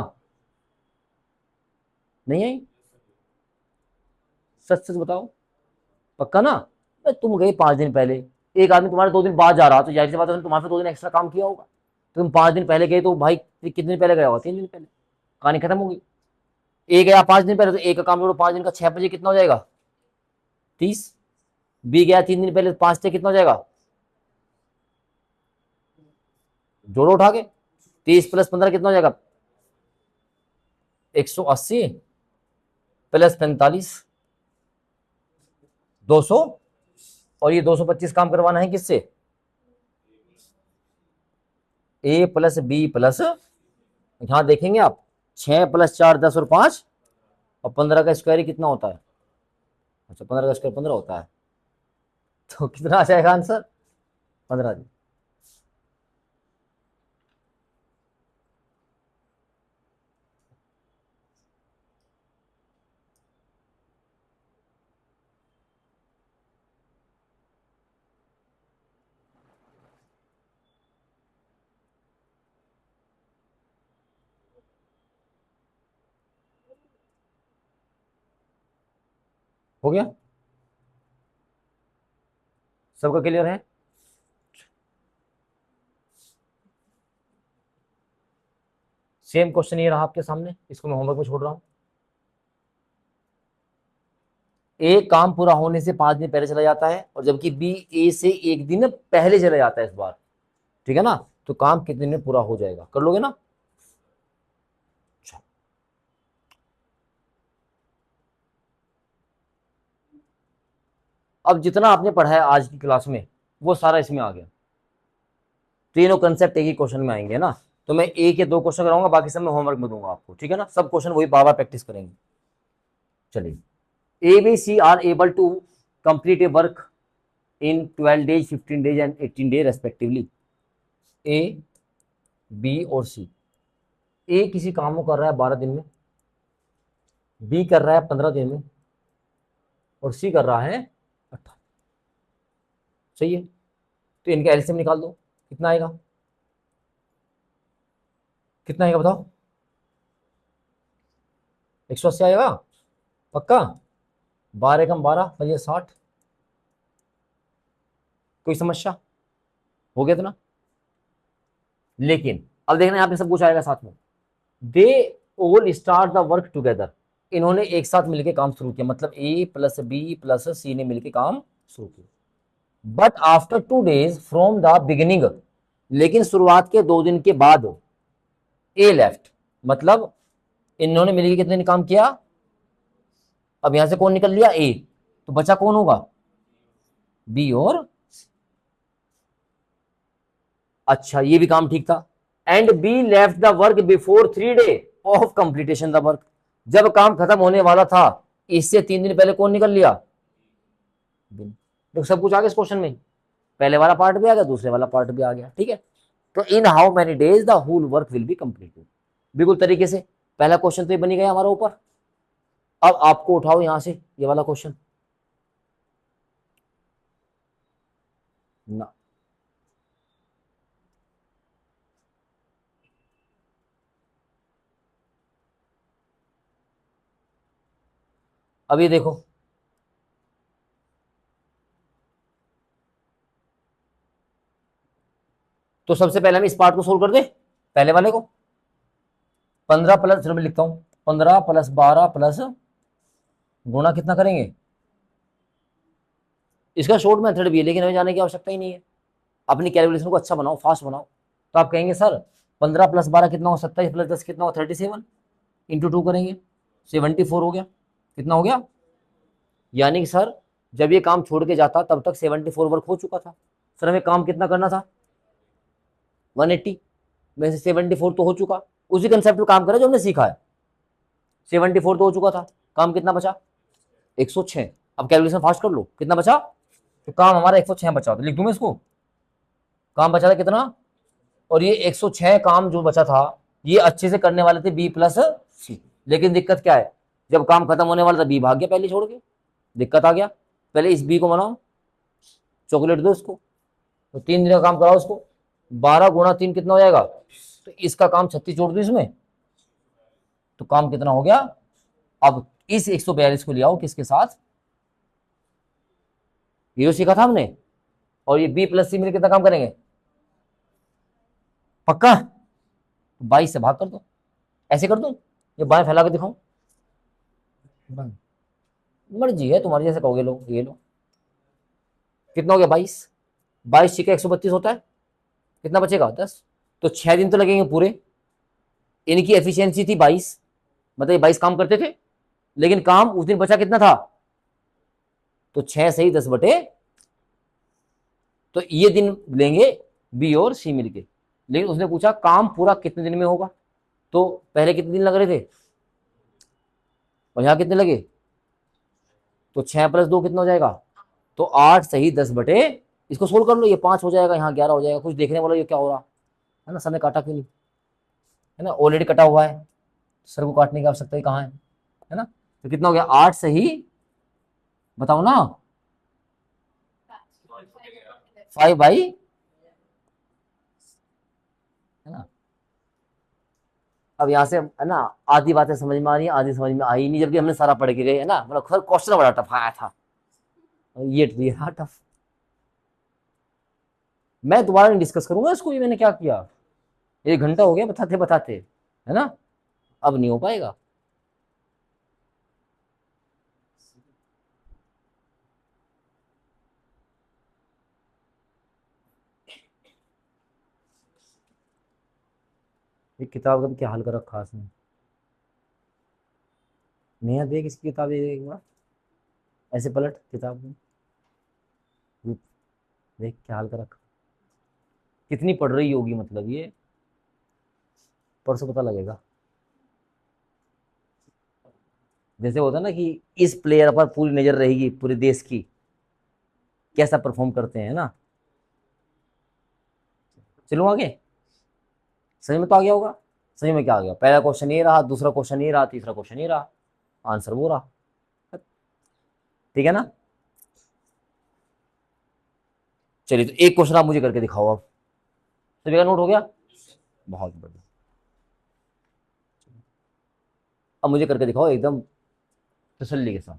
नहीं आई, सच सच बताओ पक्का ना। तुम गए 5 दिन पहले, एक आदमी तुम्हारे 2 दिन बाद जा रहा, तो जाहिर सी बात है तुम्हारे से 2 दिन एक्स्ट्रा काम किया होगा। तुम 5 दिन पहले गए तो भाई कितने दिन पहले गया होगा, 3 दिन पहले, कहानी खत्म होगी। ए गया 5 दिन पहले, तो ए का काम जोड़ो 5 दिन का 6 बजे कितना हो जाएगा 30। बी गया 3 दिन पहले, 5 से कितना हो जाएगा, जोड़ो उठा के, 30 + 15 कितना हो जाएगा 180 + 45 200, और ये 225 काम करवाना है किससे, ए प्लस बी प्लस, यहां देखेंगे आप 6 + 4 10 और 5 और 15 का स्क्वायर ही कितना होता है, अच्छा 15 का स्क्वायर 15 होता है, तो कितना आ जाएगा आंसर 15 दिन। हो गया, सबका क्लियर है। सेम क्वेश्चन ये रहा आपके सामने, इसको मैं होमवर्क में छोड़ रहा हूं। ए काम पूरा होने से 5 दिन पहले चला जाता है, और जबकि बी ए से 1 दिन पहले चला जाता है इस बार, ठीक है ना, तो काम कितने दिन में पूरा हो जाएगा, कर लोगे ना। अब जितना आपने पढ़ा है आज की क्लास में वो सारा इसमें आ गया, तीनों कंसेप्ट एक ही क्वेश्चन में आएंगे ना। तो मैं एक या 2 क्वेश्चन कराऊंगा, बाकी सब मैं होमवर्क में दूंगा आपको, ठीक है ना, सब क्वेश्चन वही बार बार प्रैक्टिस करेंगे। चलिए, a b c are able to complete a work in 12 days 15 days and 18 days respectively. A b और सी, ए किसी काम को कर रहा है 12 दिन में, बी कर रहा है 15 दिन में, और सी कर रहा है 18। सही है, तो इनका एलसीएम निकाल दो, कितना आएगा, कितना आएगा बताओ, 180 आएगा पक्का, 12 कम 12 और ये 60, कोई समस्या, हो गया तो ना। लेकिन अब देखना यहाँ पे सब कुछ आएगा साथ में, they all start the work together, इन्होंने एक साथ मिलकर काम शुरू किया, मतलब ए प्लस बी प्लस सी ने मिलकर काम शुरू किया। But after 2 days from the beginning, लेकिन शुरुआत के 2 दिन के बाद ए लेफ्ट, मतलब इन्होंने मिलकर कितने दिन काम किया, अब यहां से कौन निकल लिया ए, तो बचा कौन होगा बी और, अच्छा ये भी काम ठीक था। And be left the work before 3 days of completion the work, जब काम खत्म होने वाला था इससे 3 दिन पहले कौन निकल लिया, तो सब कुछ आ गया इस क्वेश्चन में, पहले वाला पार्ट भी आ गया, दूसरे वाला पार्ट भी आ गया, ठीक है। तो in how many days the whole work will be completed, बिल्कुल तरीके से पहला क्वेश्चन तो ये बनी गया हमारा ऊपर। अब आपको उठाओ यहां से ये वाला क्वेश्चन ना, अब ये देखो, तो सबसे पहले हम इस पार्ट को सोल्व कर दे, पहले वाले को। 15 प्लस, चलो मैं लिखता हूं, 15 + 12 प्लस गुणा कितना करेंगे, इसका शॉर्ट मेथड भी है लेकिन हमें जाने की आवश्यकता ही नहीं है, अपनी कैलकुलेशन को अच्छा बनाओ, फास्ट बनाओ। तो आप कहेंगे सर 15 + 12 कितना हो, 27 + 10 कितना हो, 37, × 2 करेंगे, 74 हो गया। कितना हो गया? यानी कि सर जब ये काम छोड़ के जाता तब तक 74 वर्क हो चुका था। सर हमें काम कितना करना था? 180 में से 74 तो हो चुका। उसी कंसेप्ट पे काम करा जो हमने सीखा है। 74 तो हो चुका था, काम कितना बचा? 106। अब कैलकुलेशन फास्ट कर लो, कितना बचा? तो काम हमारा 106 बचा, तो लिख दूं मैं इसको। काम बचा था कितना? और ये 106 काम जो बचा था ये अच्छे से करने वाले थे बी प्लस सी। लेकिन दिक्कत क्या है, जब काम खत्म होने वाला था बी भाग गया पहले छोड़ के, दिक्कत आ गया। पहले इस बी को मनाओ, चॉकलेट दो इसको, तो 3 दिन का काम कराओ उसको। 12 × 3 कितना हो जाएगा? तो इसका काम 36 जोड़ दो इसमें, तो काम कितना हो गया? अब इस 142 को ले आओ किसके साथ? ये जो सीखा था हमने, और ये बी प्लस सी मिलकर कितना काम करेंगे? पक्का? 22 से भाग कर दो, ऐसे कर दो, ये बाएं फैला के दिखाओ। मर्जी है तुम्हारी, जैसे कहोगे लो, ये लो। कितना हो गया? 22। 22 का 132 होता है, कितना बचेगा? 10। तो 6 दिन तो लगेंगे पूरे। इनकी एफिशिएंसी थी 22, मतलब ये 22 काम करते थे, लेकिन काम उस दिन बचा कितना था? तो 6 सही 10 बटे, तो ये दिन लेंगे बी और सी मिलके। लेकिन उसने पूछा काम पूरा कितने दिन में होगा, तो पहले कितने दिन लग रहे थे और यहां कितने लगे? तो 6 + 2 कितना हो जाएगा? तो 8 सही 10 बटे, इसको सोल्व कर लो, ये 5 हो जाएगा, यहाँ 11 हो जाएगा। कुछ देखने वाला ये क्या हो रहा है ना, समय काटा क्यों नहीं? है ना, ऑलरेडी कटा हुआ है, सर को काटने की आवश्यकता ही कहाँ है ना। तो कितना हो गया? 8 सही, बताओ ना, 5/, है ना। अब यहाँ से है ना, आधी बातें समझ में आ रही है, आधी समझ में आई नहीं, जबकि हमने सारा पढ़ के गए, है ना। मतलब खैर क्वेश्चन बड़ा टफ आया था, ये था टफ। मैं दोबारा नहीं डिस्कस करूंगा इसको, ये मैंने क्या किया, 1 घंटा हो गया बताते बताते, है ना। अब नहीं हो पाएगा। एक किताब का भी क्या हाल कर रखा इसने। नेहा देख इसकी किताब, एक बार ऐसे पलट किताब में, देख क्या हाल कर रखा। कितनी पढ़ रही होगी मतलब ये, परसों पता लगेगा। जैसे होता है ना कि इस प्लेयर पर पूरी नजर रहेगी पूरे देश की, कैसा परफॉर्म करते हैं ना। चलो आगे, समझ में तो आ गया होगा। समझ में क्या आ गया? पहला क्वेश्चन ये रहा, दूसरा क्वेश्चन ये रहा, तीसरा क्वेश्चन ये रहा, आंसर वो रहा। ठीक है ना। चलिए, तो एक क्वेश्चन आप मुझे करके दिखाओ अब। सभी का नोट हो गया? बहुत बढ़िया। अब मुझे करके दिखाओ एकदम तसल्ली के साथ।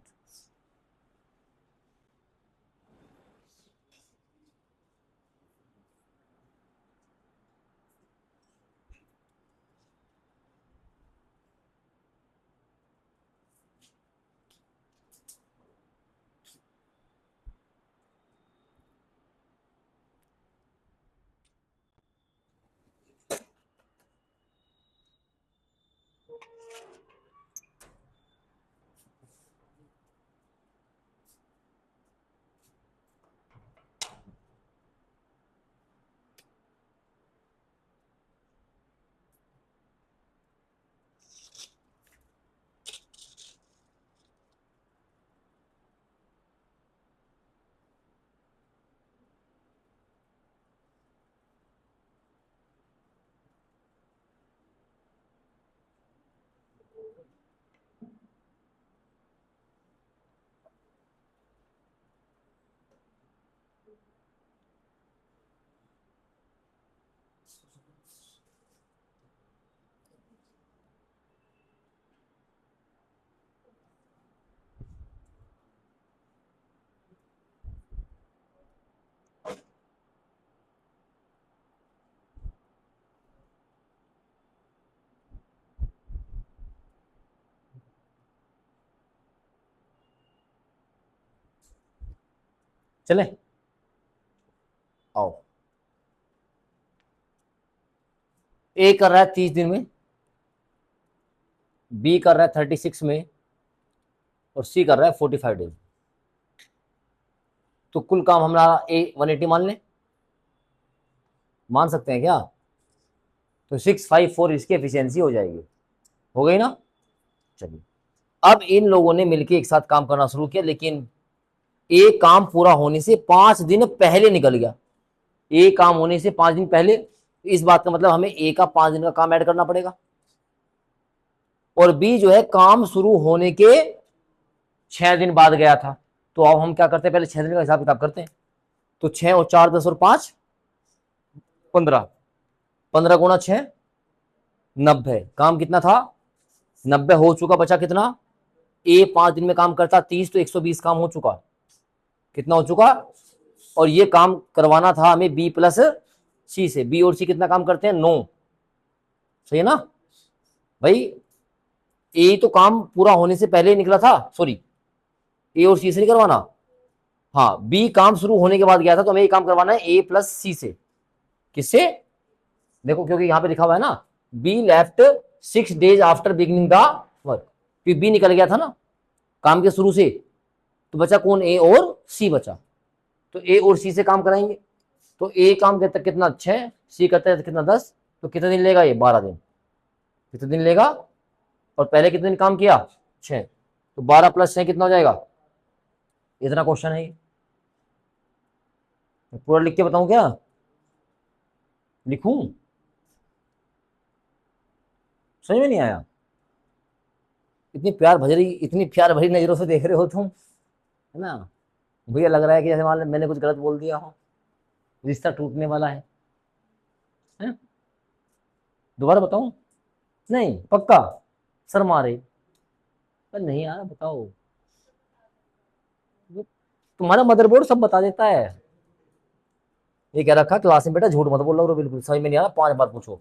चले आओ। ए कर रहा है 30 दिन में, बी कर रहा है 36 में और सी कर रहा है 45 डेज। तो कुल काम हमारा ए 180 मान लें, मान सकते हैं क्या? तो 654 इसकी एफिशिएंसी हो जाएगी। हो गई ना? चलिए, अब इन लोगों ने मिलकर एक साथ काम करना शुरू किया, लेकिन एक काम पूरा होने से 5 दिन पहले निकल गया। एक काम होने से 5 दिन पहले, इस बात का मतलब हमें ए का 5 दिन का काम ऐड करना पड़ेगा। और बी जो है काम शुरू होने के 6 दिन बाद गया था। तो अब हम क्या करते हैं, पहले 6 दिन का हिसाब किताब करते हैं। तो 6 और 4 10 और 5 15, 15 गुणा 6 90। काम कितना था? 90 हो चुका, बचा कितना? ए 5 दिन में काम करता 30, तो 120 काम हो चुका। कितना हो चुका? और ये काम करवाना था हमें बी प्लस सी से। बी और सी कितना काम करते हैं? 9। सही है ना भाई? ए तो काम पूरा होने से पहले ही निकला था, सॉरी, ए और सी से नहीं करवाना। हाँ, बी काम शुरू होने के बाद गया था, तो हमें ये काम करवाना है ए प्लस सी से। किससे? देखो, क्योंकि यहां पे लिखा हुआ है ना, be left 6 days after beginning the work. क्योंकि बी निकल गया था ना काम के शुरू से, तो बचा कौन? ए और सी बचा। तो ए और सी से काम कराएंगे। तो ए काम करता कितना? 6, सी करता है कितना? 10। तो कितने दिन लेगा ये? 12 दिन। कितने दिन लेगा? और पहले कितने दिन काम किया? 6। तो 12 + 6 कितना हो जाएगा? इतना क्वेश्चन है ये। पूरा लिख के बताऊं क्या? लिखूं? समझ में नहीं आया? इतनी प्यार भरी नजरों से देख रहे हो तुम, है ना? भैया लग रहा है कि जैसे मान लो मैंने कुछ गलत बोल दिया हो, रिश्ता टूटने वाला है? दोबारा बताऊं? नहीं पक्का? शर्मा रहे? पर नहीं यार, बताओ। तुम्हारा मदरबोर्ड सब बता देता है। ये कह रखा क्लास में बेटा झूठ मत बोल रहा हो, बिल्कुल समझ में नहीं आ रहा, 5 बार पूछो।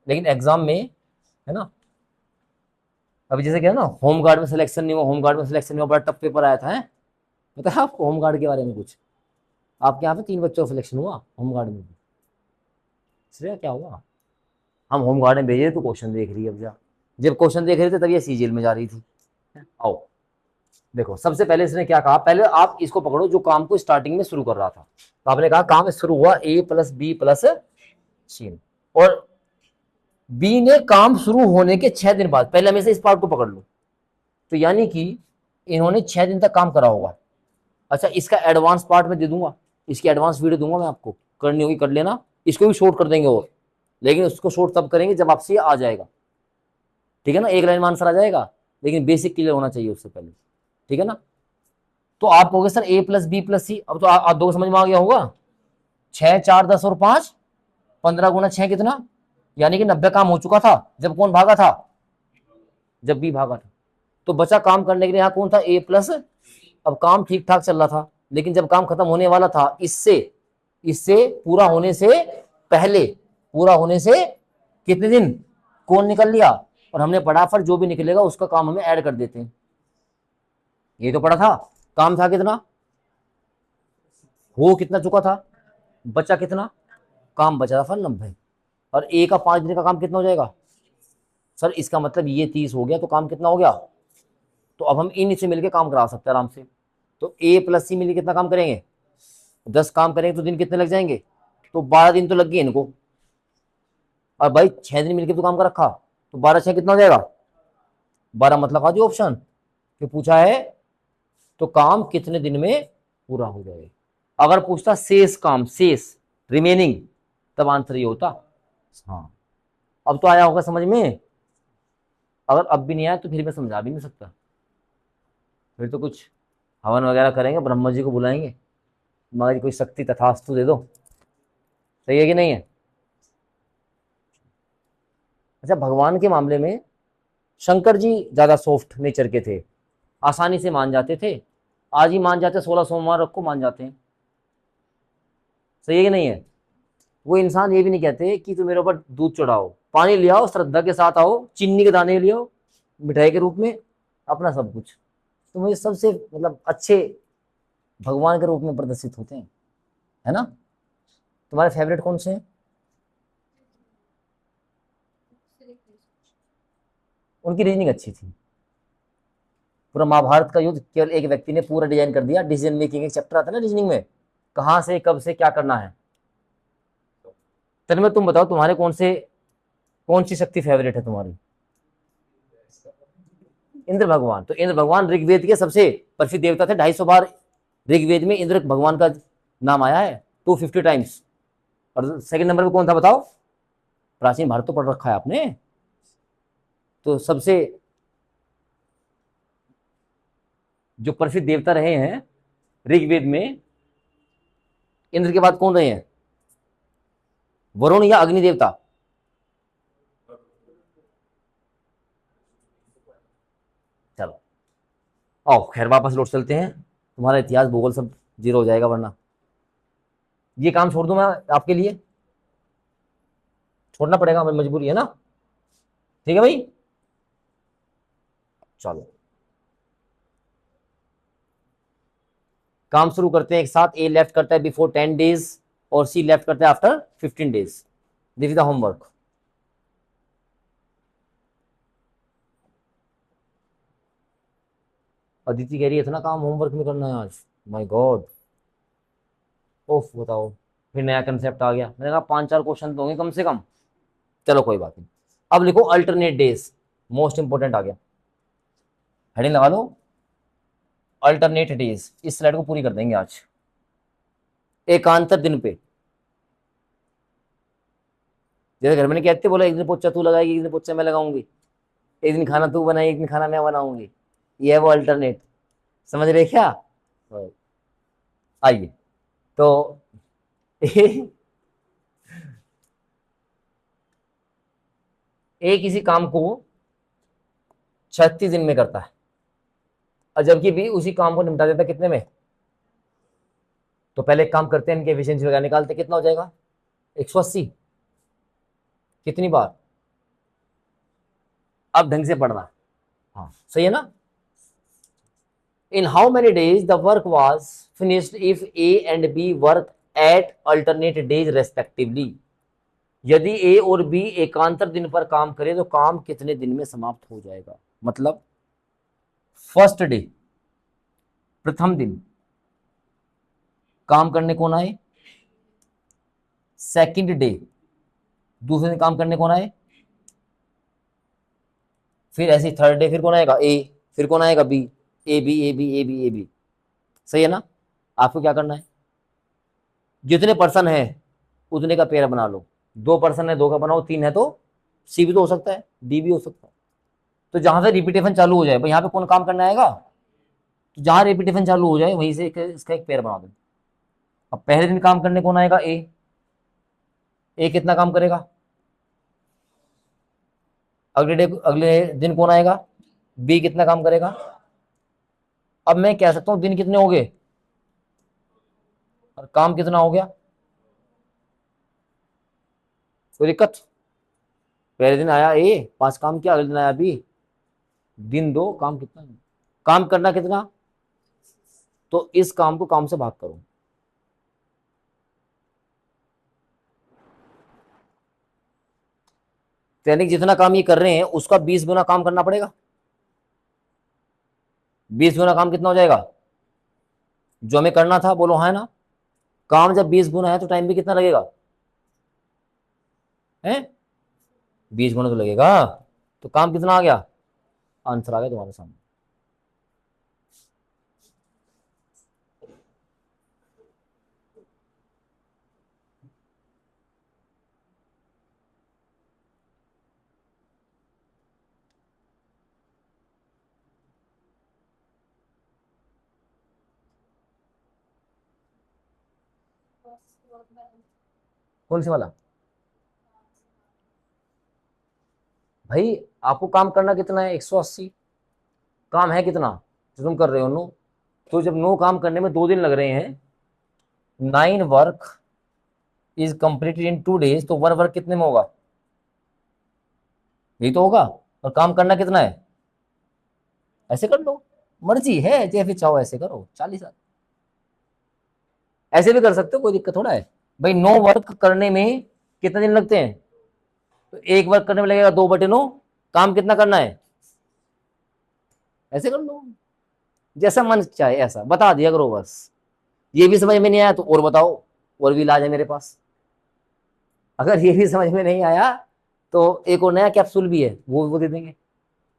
लेकिन एग्जाम में, है ना, अभी जैसे क्या ना, होम गार्ड में सिलेक्शन नहीं हुआ, होम गार्ड में सिलेक्शन नहीं हुआ, बड़ा टफ पेपर आया था, है? पता है आपको होम गार्ड के बारे में कुछ? आपके यहाँ पे 3 बच्चों का सिलेक्शन हुआ होम गार्ड में। इसलिए क्या हुआ? हम होम गार्ड में भेजे तो क्वेश्चन देख रही है। अब जा, जब क्वेश्चन देख रहे थे तब ये सी जेल में जा रही थी। आओ देखो, सबसे पहले इसने क्या कहा, पहले आप इसको पकड़ो जो काम को स्टार्टिंग में शुरू कर रहा था। तो आपने कहा काम शुरू हुआ ए प्लस बी प्लस सी, और बी ने काम शुरू होने के 6 दिन बाद, पहले हमेशा इस पार्ट को पकड़ लो। तो यानी कि इन्होंने 6 दिन तक काम करा होगा। अच्छा, इसका एडवांस पार्ट में दे दूंगा, इसकी एडवांस वीडियो दूंगा मैं आपको, करनी होगी कर लेना। इसको भी शॉर्ट कर देंगे, और लेकिन उसको शॉर्ट तब करेंगे जब आपसे आ जाएगा। ठीक है ना? एक लाइन में आंसर आ जाएगा, लेकिन बेसिक क्लियर होना चाहिए उससे पहले। ठीक है ना? तो आप कहोगे सर ए प्लस बी प्लस सी, अब तो आप दो समझ में आ गया होगा। 6 4 10 और 5 15 गुना 6 कितना? यानी कि 90 काम हो चुका था जब कौन भागा था? जब बी भागा था। तो बचा काम करने के लिए यहाँ कौन था? ए प्लस। अब काम ठीक ठाक चल रहा था, लेकिन जब काम खत्म होने वाला था, इससे इससे पूरा होने से पहले, पूरा होने से कितने दिन कौन निकल लिया? और हमने पढ़ा फिर जो भी निकलेगा उसका काम हमें ऐड कर देते हैं। ये तो पढ़ा था। काम था कितना? हो कितना चुका था? बचा कितना? काम बचा था फिर 90। और ए का 5 दिन का काम कितना हो जाएगा? सर इसका मतलब ये 30 हो गया, तो काम कितना हो गया? तो अब हम इन से मिलकर काम करा सकते हैं आराम से। तो ए प्लस सी मिलकर कितना काम करेंगे? 10 काम करेंगे तो दिन कितने लग जाएंगे? तो 12 दिन तो लग गए इनको। और भाई 6 दिन मिलकर तो काम कर रखा, तो 12 6 कितना हो जाएगा? 12 मतलब आज ऑप्शन कि पूछा है तो काम कितने दिन में पूरा हो जाएगा। अगर पूछता शेष काम, शेष रिमेनिंग, तब आंसर ये होता। हाँ, अब तो आया होगा समझ में। अगर अब भी नहीं आया तो फिर मैं समझा भी नहीं सकता। फिर तो कुछ हवन वगैरह करेंगे, ब्रह्मा जी को बुलाएंगे, हमारी कोई शक्ति तथास्तु दे दो। सही है कि नहीं है? अच्छा, भगवान के मामले में शंकर जी ज्यादा सॉफ्ट नेचर के थे, आसानी से मान जाते थे। आज ही मान जाते, 16 सोमवार रखो मान जाते हैं। सही है कि नहीं है? वो इंसान ये भी नहीं कहते कि तुम मेरे ऊपर दूध चढ़ाओ, पानी ले आओ, श्रद्धा के साथ आओ, चीनी के दाने ले आओ मिठाई के रूप में, अपना सब कुछ। तो मुझे सबसे मतलब अच्छे भगवान के रूप में प्रदर्शित होते हैं, है ना? तुम्हारे फेवरेट कौन से हैं? उनकी रीजनिंग अच्छी थी। पूरा महाभारत का युद्ध केवल एक व्यक्ति ने पूरा डिजाइन कर दिया। डिसीजन मेकिंग एक चैप्टर आता है ना रीजनिंग में, कहां से कब से क्या करना है। तन्मय तुम बताओ, तुम्हारे कौन सी शक्ति फेवरेट है तुम्हारी? इंद्र भगवान। तो इंद्र भगवान ऋग्वेद के सबसे प्रसिद्ध देवता थे। 250 बार ऋग्वेद में इंद्र भगवान का नाम आया है, 250 टाइम्स। और सेकंड नंबर पे कौन था बताओ? प्राचीन भारत तो पढ़ रखा है आपने। तो सबसे जो प्रसिद्ध देवता रहे हैं ऋग्वेद में, इंद्र के बाद कौन रहे हैं? वरुण या अग्नि देवता? चलो आओ, खैर वापस लौट चलते हैं। तुम्हारा इतिहास भूगोल सब जीरो हो जाएगा वरना। ये काम छोड़ दूं मैं आपके लिए? छोड़ना पड़ेगा, मजबूरी है ना। ठीक है भाई, चलो काम शुरू करते हैं एक साथ। ए लेफ्ट करता है बिफोर 10 डेज और सी लेफ्ट करता है after 15 days. This is the homework. Aditi कह रही है इतना काम होमवर्क में करना है आज, माय गॉड। ओफ, बताओ, फिर नया कंसेप्ट आ गया। मैंने कहा 5-4 क्वेश्चन तो होंगे कम से कम। चलो कोई बात नहीं। अब लिखो अल्टरनेट डेज, मोस्ट इंपोर्टेंट आ गया। हेडिंग लगा लो अल्टरनेट डेज। इस स्लाइड को पूरी कर देंगे आज। एकांतर दिन पे, जैसे घर में नहीं कहते, बोला एक दिन पोछा तू लगाएगी, एक दिन पोछा मैं लगाऊंगी, एक दिन खाना तू बनाएगी, एक दिन खाना मैं बनाऊंगी। ये है वो अल्टरनेट। समझ रहे क्या? आइए तो एक किसी काम को 36 दिन में करता है, और जबकि भी उसी काम को निपटा देता है कितने में? तो पहले एक काम करते हैं, इनकी एफिशिएंसी वगैरह निकालते, कितना हो जाएगा? 180। कितनी बार? अब ढंग से पढ़ना। हाँ सही है ना? In how many days the work was finished if a and b work at alternate days respectively. यदि ए और बी एकांतर दिन पर काम करे तो काम कितने दिन में समाप्त हो जाएगा? मतलब फर्स्ट डे, प्रथम दिन काम करने कौन आए? सेकंड डे, दूसरे दिन काम करने कौन आए? फिर ऐसे थर्ड डे फिर कौन आएगा? ए। फिर कौन आएगा? B. A b a b a b a b. सही है ना? आपको क्या करना है, जितने पर्सन है उतने का पेयर बना लो। 2 पर्सन है 2 का बनाओ, 3 है तो सी भी तो हो सकता है, डी भी हो सकता है। तो जहां से रिपीटेशन चालू हो जाए, भाई यहाँ पे कौन काम करने आएगा? तो जहां रिपीटेशन चालू हो जाए वहीं से इसका एक पेयर बना दो। अब पहले दिन काम करने कौन आएगा? ए। ए कितना काम करेगा? अगले दिन कौन आएगा? बी कितना काम करेगा? अब मैं कह सकता हूं दिन कितने हो गए और काम कितना हो गया? कोई दिक्कत? पहले दिन आया ए, 5 काम किया, अगले दिन आया बी, दिन 2, काम कितना? काम करना कितना? तो इस काम को काम से भाग करो। यानी जितना काम ये कर रहे हैं उसका 20 गुना काम करना पड़ेगा। 20 गुना काम कितना हो जाएगा जो हमें करना था? बोलो हाँ, है ना? काम जब 20 गुना है तो टाइम भी कितना लगेगा? है 20 गुना तो लगेगा। तो काम कितना आ गया? आंसर आ गया तुम्हारे सामने। कौन सी वाला? भाई आपको काम करना कितना है? 180। काम है कितना जो तुम कर रहे हो? 9। तो जब 9 काम करने में 2 दिन लग रहे हैं, 9 work is completed in 2 days, तो 1 वर्क कितने में होगा? यही तो होगा। और काम करना कितना है? ऐसे कर लो, मर्जी है, जैसे चाहो ऐसे करो। 40। ऐसे भी कर सकते हो, कोई दिक्कत थोड़ा है भाई। 9 वर्क करने में कितने दिन लगते हैं? तो 1 वर्क करने में लगेगा 2/9। काम कितना करना है? ऐसे कर लो, जैसा मन चाहे ऐसा बता दिया करो बस। ये भी समझ में नहीं आया तो और बताओ, और भी इलाज है मेरे पास। अगर ये भी समझ में नहीं आया तो एक और नया कैप्सूल भी है, वो दे देंगे,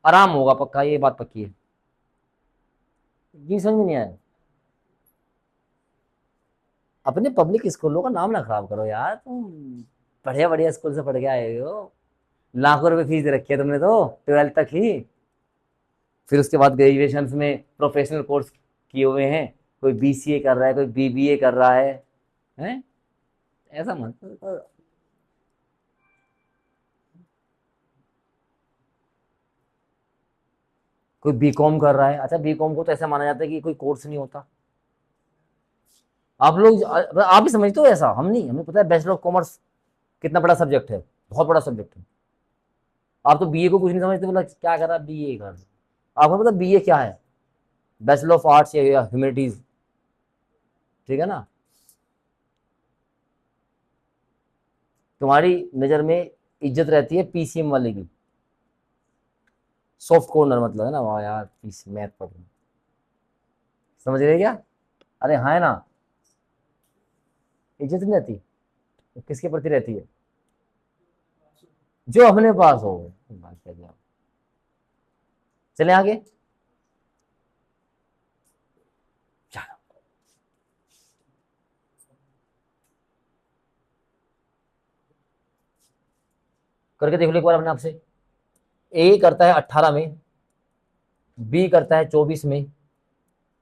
आराम होगा पक्का, ये बात पक्की है। ये समझ में नहीं आया, अपने पब्लिक स्कूलों का नाम ना खराब करो यार तुम, बढ़िया बढ़िया स्कूल से पढ़ के आए हो। लाखों रुपए फीस दे रखी है तुमने तो 12th तक ही, फिर उसके बाद ग्रेजुएशन में प्रोफेशनल कोर्स किए हुए हैं, कोई बीसीए कर रहा है, कोई बीबीए कर रहा है, हैं? ऐसा मत करो। कोई बीकॉम कर रहा है, अच्छा बीकॉम को तो ऐसा माना जाता है कि कोई कोर्स नहीं होता। आप लोग आप भी समझते हो ऐसा, हम नहीं, हमें पता है बैचलर ऑफ कॉमर्स कितना बड़ा सब्जेक्ट है, बहुत बड़ा सब्जेक्ट है। आप तो बीए को कुछ नहीं समझते, मतलब क्या कर रहा है बीए कर, आपको पता बीए क्या है, बैचलर ऑफ आर्ट्स या ह्यूमैनिटीज, ठीक है ना। तुम्हारी नजर में इज्जत रहती है पीसीएम वाले की, सॉफ्ट कॉर्नर मतलब है ना, वाह यार पीसी मैथ पढ़ रहे हैं। समझ रहे क्या, अरे हाँ है ना, इज्जत नहीं रहती, तो किसके प्रति रहती है, जो अपने पास हो। बात कर दिया। चले आगे, चलो करके देख लो एक बार अपने आप से। ए करता है 18 में, बी करता है 24 में,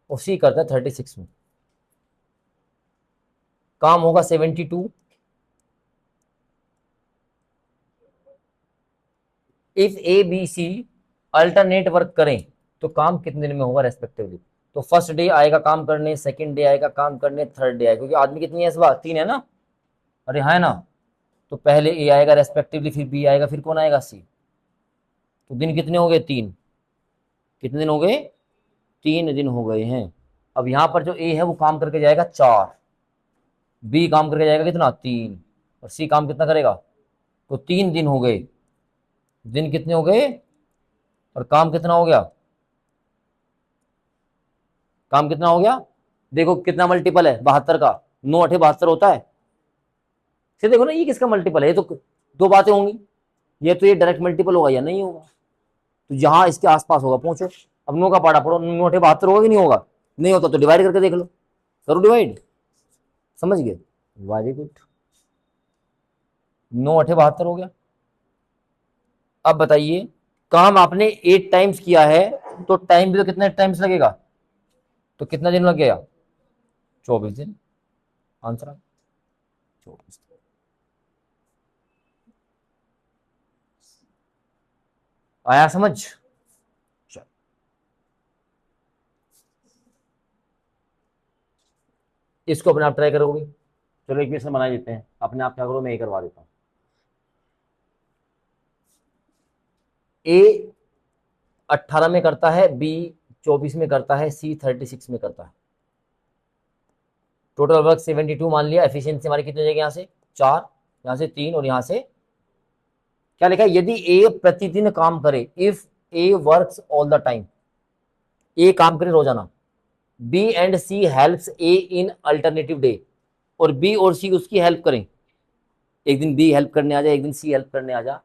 और सी करता है 36 में। काम होगा 72। If a b c alternate work करें तो काम कितने दिन में होगा रेस्पेक्टिवली। तो फर्स्ट डे आएगा काम करने, सेकंड डे आएगा काम करने, थर्ड डे आएगा, क्योंकि आदमी कितनी है इस बार, 3 है ना, अरे हाँ है ना। तो पहले ए आएगा रेस्पेक्टिवली, फिर बी आएगा, फिर कौन आएगा सी। तो दिन कितने हो गए, 3। कितने दिन हो गए, 3 दिन हो गए हैं। अब यहां पर जो ए है वो काम करके जाएगा 4, बी काम करके जाएगा कितना, 3, और सी काम कितना करेगा। तो 3 दिन हो गए, दिन कितने हो गए, और काम कितना हो गया, काम कितना हो गया। देखो कितना मल्टीपल है 72 का, 9 8 72 होता है। फिर देखो ना ये किसका मल्टीपल है, ये तो दो बातें होंगी, ये तो ये डायरेक्ट मल्टीपल होगा या नहीं होगा, तो जहां इसके आसपास होगा पहुंचो। अब 9 का पाड़ा पढ़ो, 9 8 72 होगा कि नहीं होगा, नहीं होता तो डिवाइड करके देख लो, करो डिवाइड, समझ गए, वेरी गुड। 9 8 72 हो गया। अब बताइए, काम आपने 8 टाइम्स किया है, तो टाइम भी तो कितने टाइम्स लगेगा, तो कितना दिन लग गया, 24 दिन। आंसर आ 24। आया समझ, चल इसको अपने आप ट्राई करोगे। चलो इक्वेशन बना देते हैं, अपने आप क्या करो, मैं ये करवा देता हूँ। ए 18 में करता है, बी 24 में करता है, सी 36 में करता है। टोटल वर्क 72 मान लिया, एफिशिएंसी हमारी कितनी जाएगी, यहाँ से 4, यहाँ से 3, और यहाँ से क्या लिखा है, यदि ए प्रतिदिन काम करे, if A works all the time, A काम करे रोजाना, B and C helps A in alternative day, और बी और सी उसकी हेल्प करें, एक दिन बी हेल्प करने आ जाए, एक दिन सी हेल्प करने आ जा,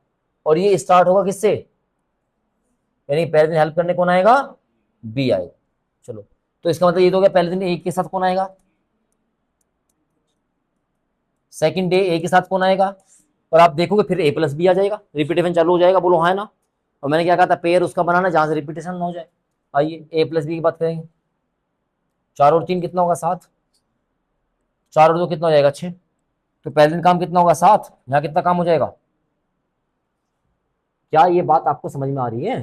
और ये स्टार्ट होगा किससे, यानी पहले दिन हेल्प करने कौन आएगा, बी आएगा। चलो, तो इसका मतलब ये तो हो गया, पहले दिन ए के साथ कौन आएगा, सेकंड डे ए के साथ कौन आएगा, और आप देखोगे फिर ए प्लस बी आ जाएगा, रिपीटेशन चालू हो जाएगा, बोलो हाँ है ना। और मैंने क्या कहा था, पेयर उसका बनाना जहां से रिपीटेशन ना हो जाए। आइए ए प्लस बी की बात करेंगे, 4 और 3 कितना होगा, 7, 4 और 2 कितना हो जाएगा, 6। तो पहले दिन काम कितना होगा, 7, यहाँ कितना काम हो जाएगा। क्या ये बात आपको समझ में आ रही है।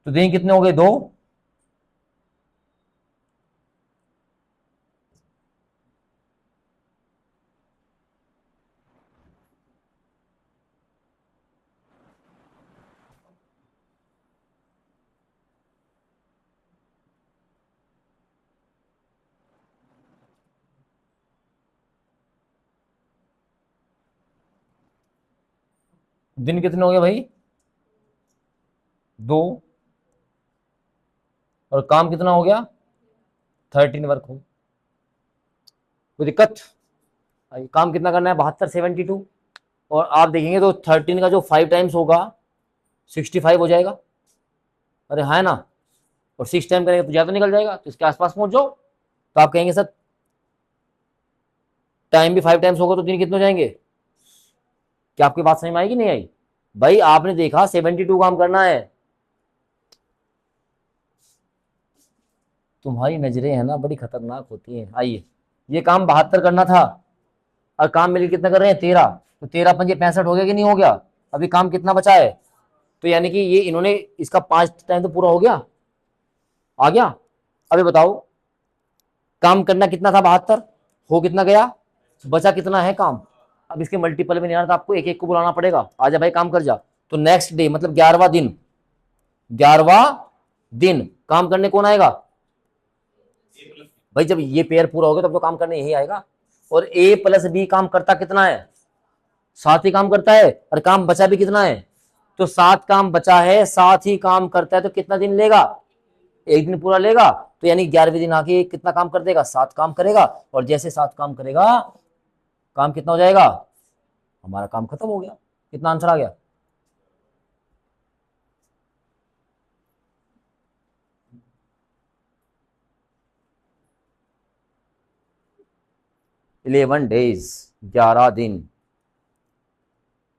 तो दिन कितने हो गए, 2। दिन कितने हो गए भाई? 2। और काम कितना हो गया? 13 वर्क हो। कोई दिक्कत? काम कितना करना है? 72, 72। और आप देखेंगे तो 13 का जो 5 टाइम्स होगा 65 हो जाएगा। अरे हाँ ना। और 6 टाइम करेंगे तो ज़्यादा निकल जाएगा, तो इसके आसपास पहुंच जाओ। तो आप कहेंगे सर टाइम भी 5 टाइम्स होगा तो दिन कितने हो जाएंगे? क्या आपकी बात समझ में आएगी नहीं आई? भाई आपने देखा 72 काम करना है। तुम्हारी नजरें है ना बड़ी खतरनाक होती हैं। आइए, ये काम 72 करना था और काम मिलकर कितना कर रहे हैं? 13। तो 13 पंजे 65 हो गया कि नहीं हो गया? अभी काम कितना बचा है? तो यानी कि ये इन्होंने इसका 5 टाइम तो पूरा हो गया, आ गया। अभी बताओ काम करना कितना था? 72। हो कितना गया? बचा कितना है काम? अब इसके मल्टीपल में नहीं आना तो आपको एक एक को बुलाना पड़ेगा, आजा भाई काम कर जा। तो नेक्स्ट डे मतलब 11वां दिन, 11वां दिन काम करने कौन आएगा? भाई जब ये पेयर पूरा हो गया तब तो काम करने यही आएगा। और ए प्लस बी काम करता कितना है? 7 ही काम करता है। और काम बचा भी कितना है? तो 7 काम बचा है, 7 ही काम करता है, तो कितना दिन लेगा? एक दिन पूरा लेगा। तो यानी 11वें दिन आके कितना काम कर देगा? 7 काम करेगा। और जैसे 7 काम करेगा, काम कितना हो जाएगा? हमारा काम खत्म हो गया। कितना आंसर आ गया? इलेवन डेज, 11 दिन।